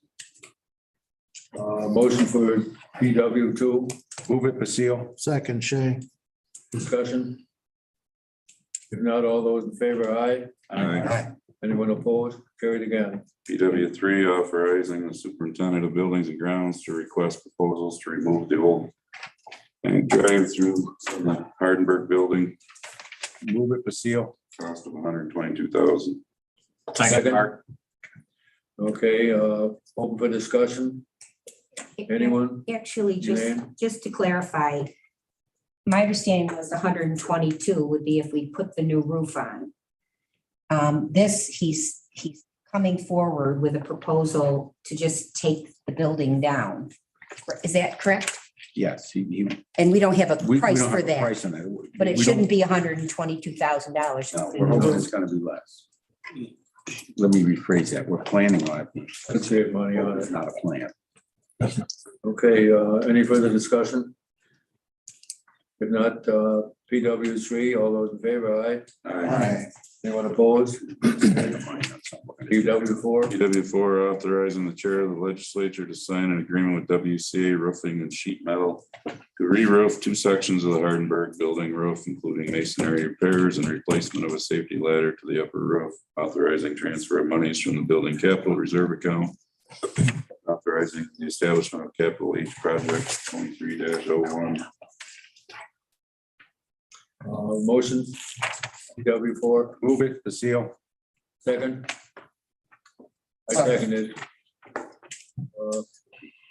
Motion for PW 2, Move it, Basile. Second, Shay. discussion. If not, all those in favor, aye. Aye. Anyone opposed? Carried again. PW 3, authorizing the superintendent of buildings and grounds to request proposals to remove the old and drive through from the Hardenberg building, Move it, Basile. cost of $122,000. Second, Mark. Okay, open for discussion. Anyone? Actually, Elaine? just to clarify, my understanding was 122 would be if we put the new roof on. He's coming forward with a proposal to just take the building down. Is that correct? Yes, And we don't have a we price don't for have a that, price on that. but it We shouldn't don't- be $122,000. No, we're hoping it's gonna be less. Let me rephrase that. We're planning on it. Let's save money on It's it. not a plan. Okay, any further discussion? If not, PW 3, all those in favor, aye. Aye. Anyone opposed? PW 4, PW 4, authorizing the chair of the legislature to sign an agreement with WCA Roofing and Sheet Metal to re-roof 2 sections of the Hardenberg building roof, including masonry repairs and replacement of a safety ladder to the upper roof, authorizing transfer of monies from the building capital reserve account, authorizing the establishment of capital H project 23-01. motion. PW 4, Move it, Basile. second. I seconded.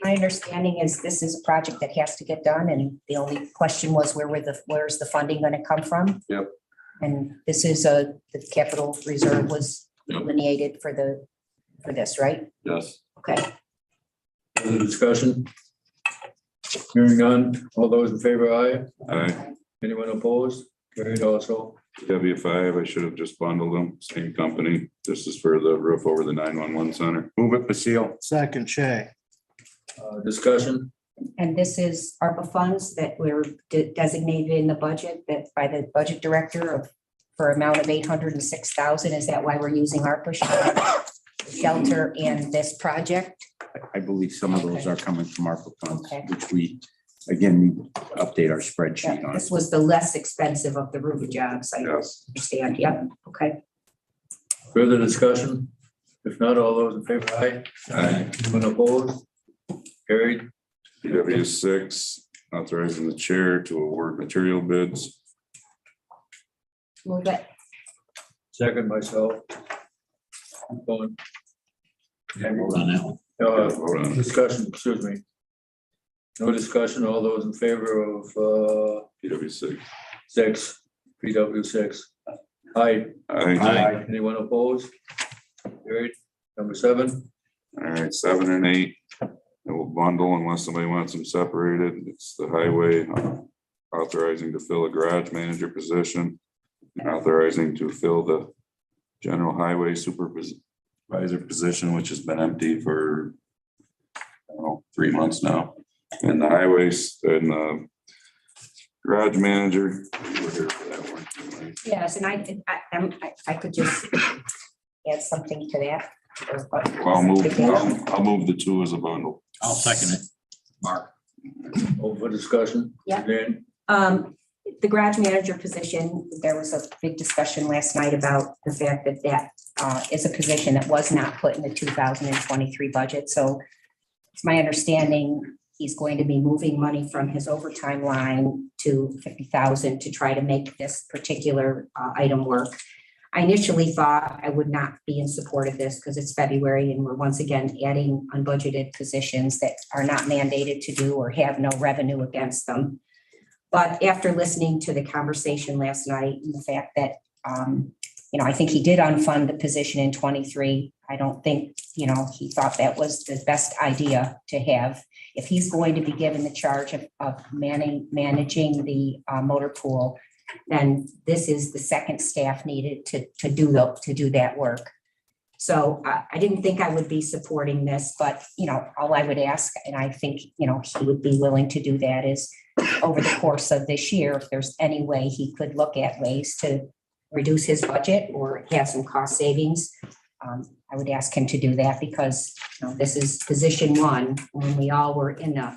My understanding is this is a project that has to get done, and the only question was where's the funding gonna come from? Yep. And this is the capital reserve was Yep. delineated for this, right? Yes. Okay, Further discussion? Hearing none, all those in favor, aye. Aye. Anyone opposed? Carried also. PW 5, I should have just bundled them, same company. This is for the roof over the 911 center. Move it, Basile. Second, Shay. Discussion? and this is ARPA funds that were designated in the budget that by the budget director for amount of 806,000. Is that why we're using ARPA shelter and this project? I believe some of those are coming from ARPA funds, Okay. which we, again, need to update our spreadsheet Yeah, on. this was the less expensive of the roof jobs, I Yes. understand. Yep, okay. Further discussion? If not, all those in favor, aye. Aye. Anyone opposed? Carried. PW 6, authorizing the chair to award material bids. Move it. Second myself. Going. Vote on that one. Vote on it. Discussion, excuse me. No discussion, all those in favor of PW 6. 6, PW 6. Aye. Aye. Anyone opposed? Carried. Number 7, All right, 7 and 8. It will bundle unless somebody wants them separated. It's the highway authorizing to fill a garage manager position. And authorizing to fill the general highway supervisor position, which has been empty for, I don't know, 3 months now. And the highways and the garage manager, you were here for that one, right? Yes, and I could just add something to that. I'll move the 2 as a bundle. I'll second it. Mark. open for discussion. Yeah. Dan? The garage manager position, there was a big discussion last night about the fact that is a position that was not put in the 2023 budget. So it's my understanding he's going to be moving money from his overtime line to 50,000 to try to make this particular item work. I initially thought I would not be in support of this because it's February and we're once again adding unbudgeted positions that are not mandated to do or have no revenue against them. But after listening to the conversation last night and the fact that, I think he did unfund the position in 23. I don't think, he thought that was the best idea to have. If he's going to be given the charge of managing the motor pool, then this is the second staff needed to do that work. So I didn't think I would be supporting this, but, all I would ask, and I think, he would be willing to do that, is over the course of this year, if there's any way he could look at ways to reduce his budget or have some cost savings, I would ask him to do that because this is position one when we all were in a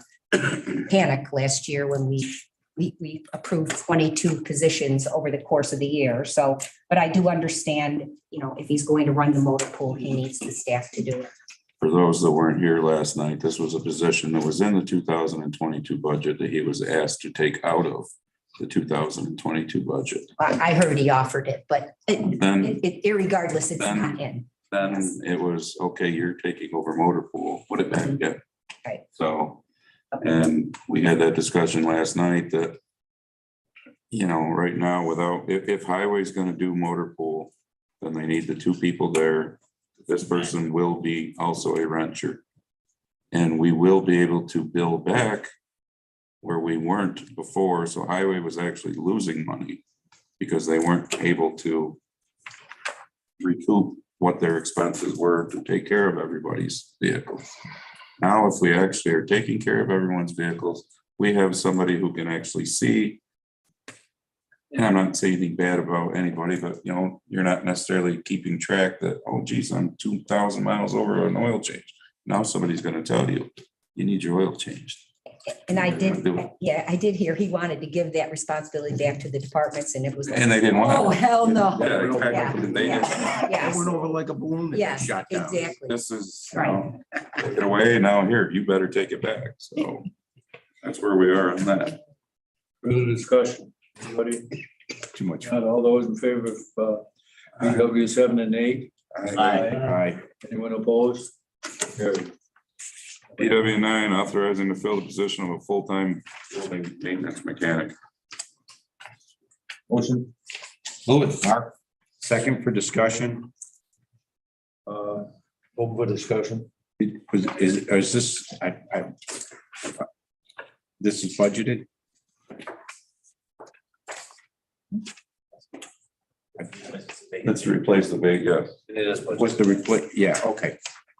panic last year when we approved 22 positions over the course of the year. So, but I do understand, if he's going to run the motor pool, he needs the staff to do it. For those that weren't here last night, this was a position that was in the 2022 budget that he was asked to take out of the 2022 budget. I heard he offered it, but Then- irregardless, it's then- not in. Then it was, okay, you're taking over motor pool, put it back again. Right. So, and we had that discussion last night that, right now without, if highway's gonna do motor pool, then they need the two people there. This person will be also a renter. And we will be able to bill back where we weren't before. So highway was actually losing money because they weren't able to recoup what their expenses were to take care of everybody's vehicles. Now, if we actually are taking care of everyone's vehicles, we have somebody who can actually see. And I'm not saying anything bad about anybody, but you're not necessarily keeping track that, oh geez, I'm 2,000 miles over an oil change. Now somebody's gonna tell you, you need your oil changed. And I did, Do it. yeah, I did hear he wanted to give that responsibility back to the departments and it was. And they didn't want Oh, it. hell no. Yeah, exactly. Yeah, And they didn't. Yes, over like a balloon. yes, Shut down. exactly. This is, Right. take it away, now here, you better take it back. So that's where we are on that. Further discussion, anybody? Too much. Not all those in favor of BW 7 and 8? Aye. Anyone opposed? Carried. BW9, authorizing to fill the position of a full-time building maintenance mechanic. Motion, Move it, Mark. Second for discussion. open for discussion. Is this, this is budgeted? Let's replace the big, What's the replace? Yeah, okay.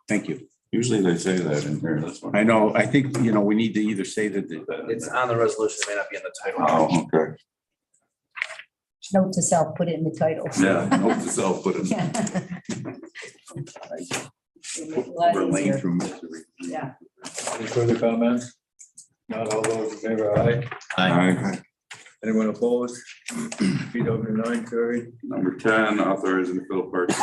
Thank you. usually they say that in here, that's one. I know, I think, we need to either say that It's on the resolution, it may not be in the title. Oh, okay. Note to self, put it in the title. Yeah, hope to self put it. we're laying through misery. Yeah. Any further comments? Not all those in favor, aye. Aye. Anyone opposed? BW 9 carried. Number 10, authorizing to fill parts.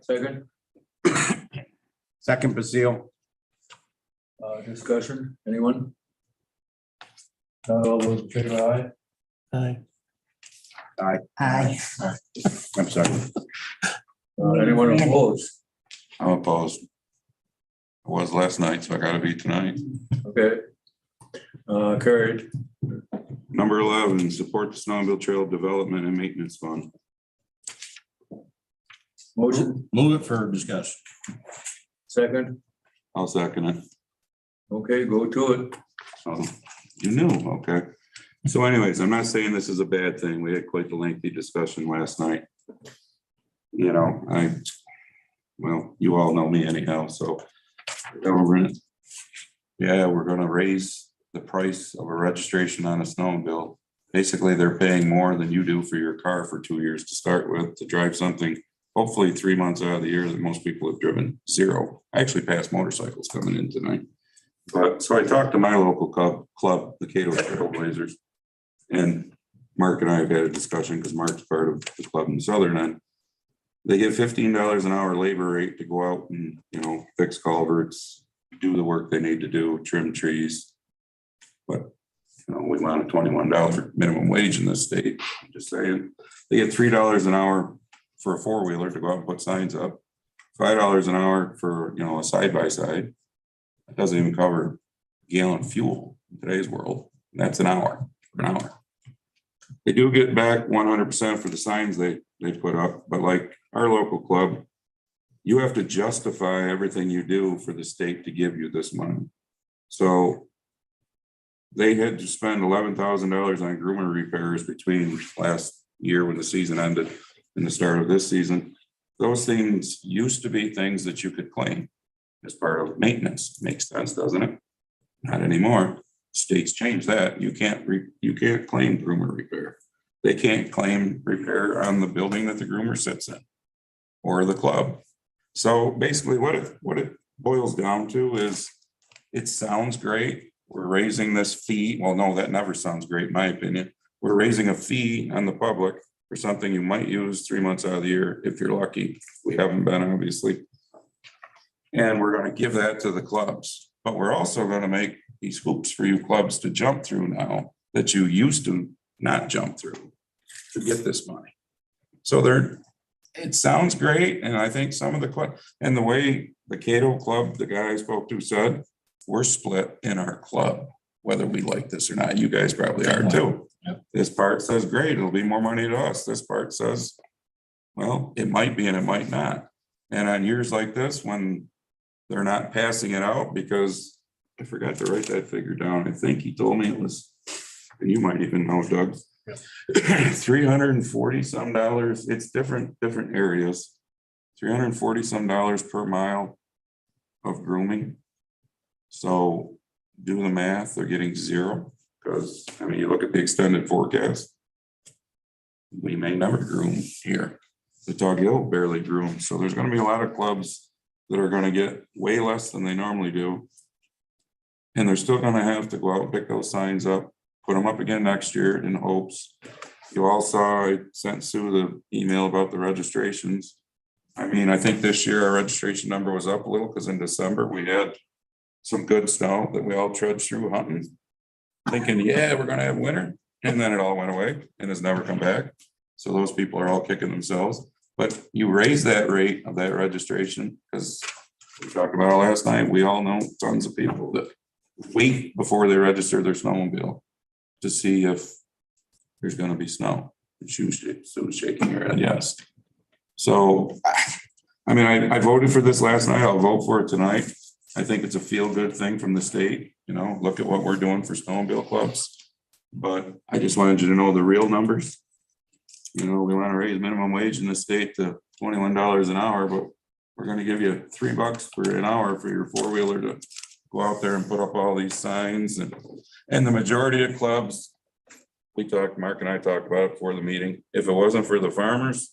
Second, Second, Basile. discussion, anyone? Not all those in favor, aye. Aye. Aye. I'm sorry. Anyone opposed? I'm opposed. I was last night, so I gotta be tonight. Okay. Carried. Number 11, support the Snowmobile Trail Development and Maintenance Fund. Motion, Move it for discussion. second, I'll second it. okay, go to it. Oh, you knew, okay. So anyways, I'm not saying this is a bad thing. We had quite the lengthy discussion last night. Well, you all know me anyhow, so. Yeah, we're gonna raise the price of a registration on a snowmobile. Basically, they're paying more than you do for your car for 2 years to start with, to drive something, hopefully 3 months out of the year that most people have driven 0. I actually passed motorcycles coming in tonight. But, so I talked to my local club, the Cato Trailblazers. And Mark and I have had a discussion, because Mark's part of the club in the southern end. They get $15 an hour labor rate to go out and, fix culverts, do the work they need to do, trim trees. But, we want a $21 minimum wage in this state. I'm just saying, they get $3 an hour for a four-wheeler to go out and put signs up. $5 an hour for, a side-by-side. That doesn't even cover gallon of fuel in today's world. And that's an hour. They do get back 100% for the signs they put up, but like our local club, you have to justify everything you do for the state to give you this money. So they had to spend $11,000 on groomer repairs between last year when the season ended and the start of this season. Those things used to be things that you could claim as part of maintenance. Makes sense, doesn't it? Not anymore. States changed that. You can't claim groomer repair. They can't claim repair on the building that the groomer sits in or the club. So basically what it boils down to is, it sounds great. We're raising this fee. Well, no, that never sounds great in my opinion. We're raising a fee on the public for something you might use 3 months out of the year if you're lucky. We haven't been, obviously. And we're going to give that to the clubs. But we're also going to make these hoops for you clubs to jump through now that you used to not jump through to get this money. So it sounds great. And I think some of the club, and the way the Cato club, the guy I spoke to said, we're split in our club, whether we like this or not. You guys probably are too. Yep. This part says, great, it'll be more money to us. This part says, well, it might be and it might not. And on years like this, when they're not passing it out, because I forgot to write that figure down. I think he told me it was, and you might even know, Doug, $340 some. It's different areas. $340 some per mile of grooming. So do the math, they're getting zero, because you look at the extended forecast. We may never groom here. The Dog Hill barely grooms. So there's going to be a lot of clubs that are going to get way less than they normally do. And they're still going to have to go out and pick those signs up, put them up again next year in hopes. You all saw, I sent Sue the email about the registrations. I think this year our registration number was up a little, because in December we had some good snow that we all trudged through hunting, thinking, yeah, we're going to have winter. And then it all went away and has never come back. So those people are all kicking themselves. But you raise that rate of that registration, because we talked about it last night. We all know tons of people that wait before they register their snowmobile to see if there's going to be snow. Sue's shaking her head, yes. So, I voted for this last night. I'll vote for it tonight. I think it's a feel-good thing from the state. Look at what we're doing for snowmobile clubs. But I just wanted you to know the real numbers. We want to raise minimum wage in the state to $21 an hour, but we're going to give you $3 for an hour for your four-wheeler to go out there and put up all these signs. And the majority of clubs, Mark and I talked about it before the meeting. If it wasn't for the farmers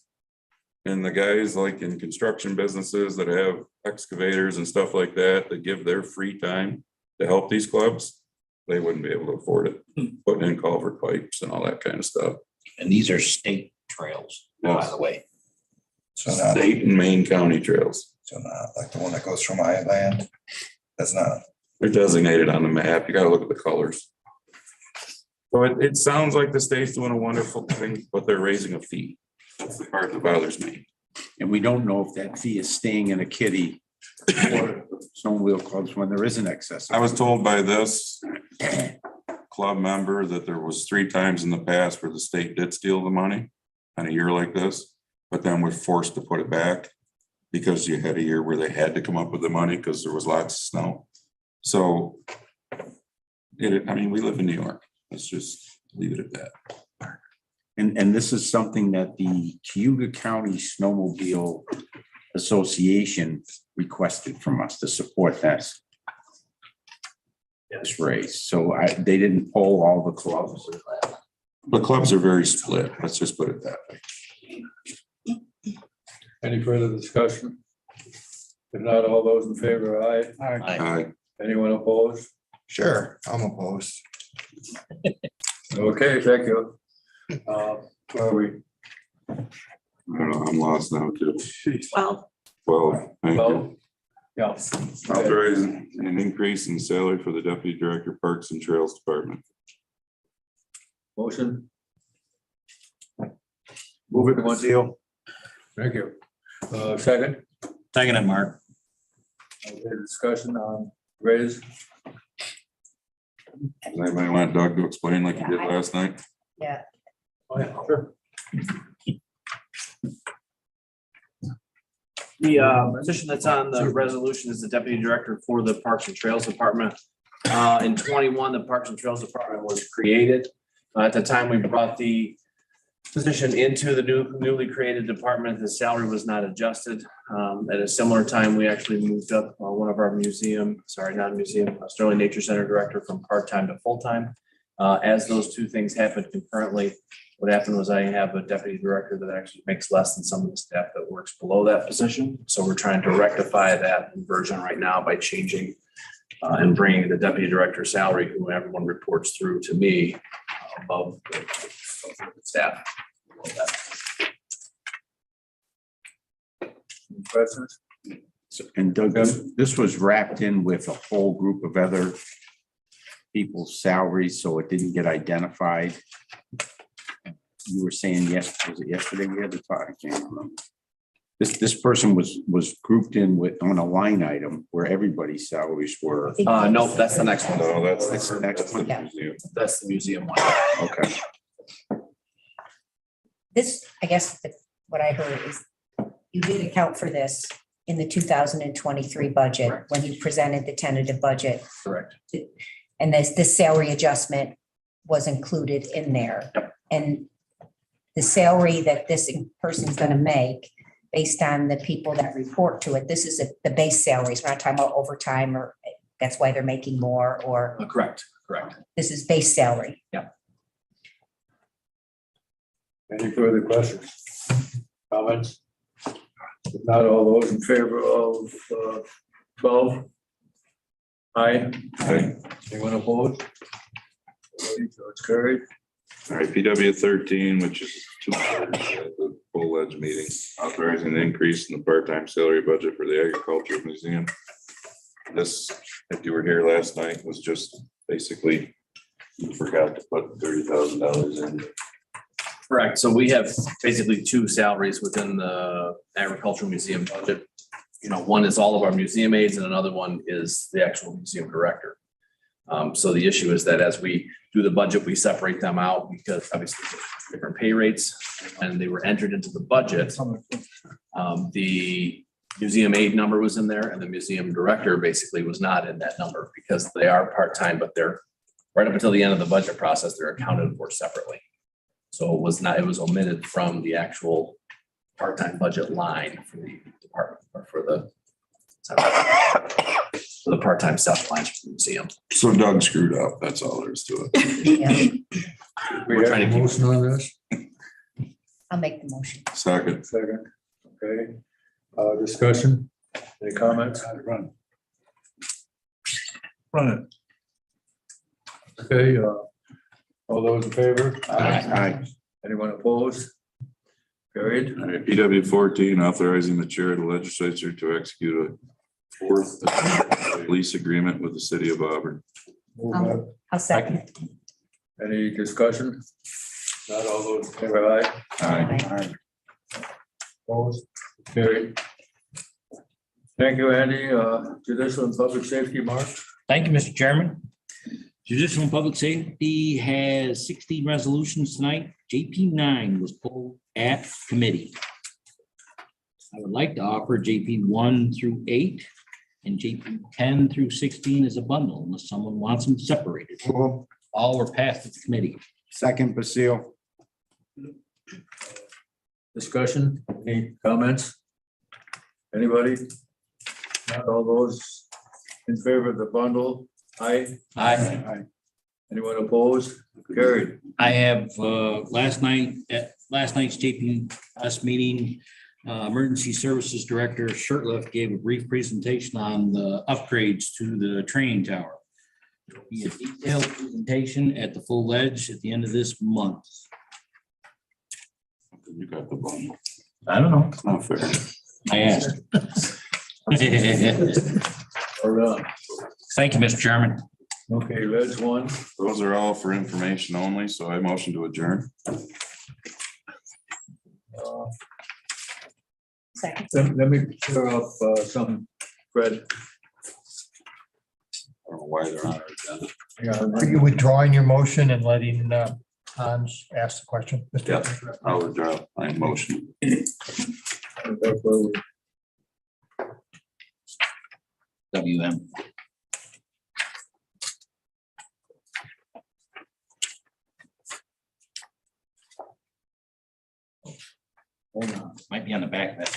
and the guys like in construction businesses that have excavators and stuff like that, that give their free time to help these clubs, they wouldn't be able to afford it. Putting in culvert pipes and all that kind of stuff. And these are state trails, by the way. So not, State and Maine county trails. so not like the one that goes from my land. That's not. They're designated on the map. You gotta look at the colors. So it sounds like the state's doing a wonderful thing, but they're raising a fee. That's the part that bothers me. And we don't know if that fee is staying in a kitty or snowmobile clubs when there is an excess. I was told by this club member that there was 3 times in the past where the state did steal the money on a year like this, but then we're forced to put it back because you had a year where they had to come up with the money because there was lots of snow. So we live in New York. Let's just leave it at that. And this is something that the Cayuga County Snowmobile Association requested from us to support this race. So they didn't poll all the clubs. The clubs are very split. Let's just put it that way. Any further discussion? If not, all those in favor, aye. Aye. Anyone opposed? Sure, I'm opposed. Okay, thank you. Where are we? I don't know, I'm lost now too. Well, Well, thank you. Well, yeah. Authorizing an increase in salary for the Deputy Director Parks and Trails Department. Motion. Move it to one deal. Thank you. Second, Second it, Mark. okay, discussion on raise. Does anybody want Doug to explain like he did last night? Yeah. Oh, yeah, sure. The position that's on the resolution is the deputy director for the Parks and Trails Department. In 21, the Parks and Trails Department was created. At the time we brought the position into the newly created department, the salary was not adjusted. At a similar time, we actually moved up one of our Sterling Nature Center director from part-time to full-time. As those two things happened concurrently, what happened was I have a deputy director that actually makes less than some of the staff that works below that position. So we're trying to rectify that inversion right now by changing and bringing the deputy director salary, who everyone reports through to me, above the staff. Questions? And Doug, this was wrapped in with a whole group of other people's salaries, so it didn't get identified. You were saying, yes, was it yesterday we had to talk? I can't remember. This person was grouped in with, on a line item where everybody's salaries were. No, that's the next one. No, That's the next one. museum. That's the museum one. Okay. This, I guess, what I heard is you did account for this in the 2023 budget Correct. when you presented the tentative budget. Correct. And this salary adjustment was included in there. Yep. And the salary that this person's gonna make, based on the people that report to it, this is the base salaries. We're not talking about overtime, or that's why they're making more, or Correct. this is base salary. Any further questions? Comments? If not, all those in favor of 12? Aye. Aye. Anyone opposed? Okay, so it's carried. All right, PW 13, which is 2/3 at the full ledge meeting, authorizing an increase in the part-time salary budget for the Agricultural Museum. This, if you were here last night, was just basically, you forgot to put $30,000 in. Correct. So we have basically two salaries within the agricultural museum budget. One is all of our museum aides and another one is the actual museum director. So the issue is that as we do the budget, we separate them out because obviously different pay rates, and they were entered into the budget. The museum aide number was in there and the museum director basically was not in that number because they are part-time, but they're right up until the end of the budget process, they're accounted for separately. So it was omitted from the actual part-time budget line for the department or for the part-time staff lines for the museum. So Doug screwed up, that's all there is to it. We We're have trying a to keep- motion on this? I'll make the motion. Second. Second, okay. Discussion, any comments? Run. Run it. Okay, all those in favor? Aye. Anyone opposed? Carried. All right, PW 14, authorizing the chair of the legislature to execute a fourth lease agreement with the city of Auburn. Move that. I'll second. Any discussion? Not all those in favor, aye. Aye. Opposed? Carried. Thank you, Andy. Judicial and Public Safety, Mark. Thank you, Mr. Chairman. Judicial and Public Safety has 16 resolutions tonight. JP 9 was pulled at committee. I would like to offer JP 1 through 8 and JP 10 through 16 as a bundle unless someone wants them separated. All were passed at the committee. Second, Basile. Discussion, any comments? Anybody? Not all those in favor of the bundle? Aye. Aye. Anyone opposed? Carried. I have last night's JPS meeting, Emergency Services Director Shirtliff gave a brief presentation on the upgrades to the training tower. There'll be a detailed presentation at the full ledge at the end of this month. You got the bone. I don't know. It's not fair. I asked. Thank you, Mr. Chairman. Okay, Red's one. Those are all for information only, so I motion to adjourn. Second. Let me clear up something, Fred. I don't know why they're on our agenda. Are you withdrawing your motion and letting Hans ask the question? Yeah, I'll withdraw my motion. WM. Might be on the back. Of that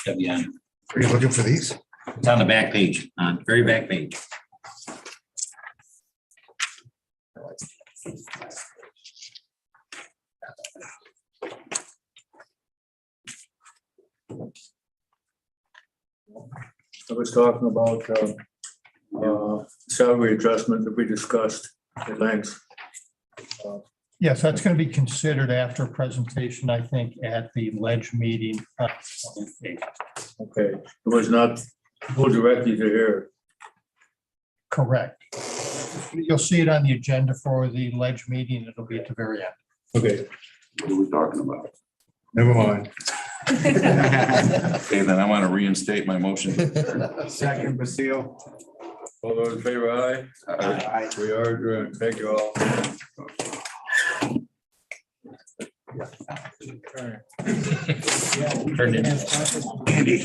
page. WM. Are you looking for these? It's on the back page, on very back page. I was talking about salary adjustment that we discussed at length. Yes, that's going to be considered after presentation, I think, at the ledge meeting. Okay, it was not go directly to here. Correct. You'll see it on the agenda for the ledge meeting. It'll be at the very end. Okay, What are we talking about? never mind. Okay, then I want to reinstate my motion. Second, Basile. All those in favor, aye? Aye. We are adjourned. Thank you all. Turned into. Andy.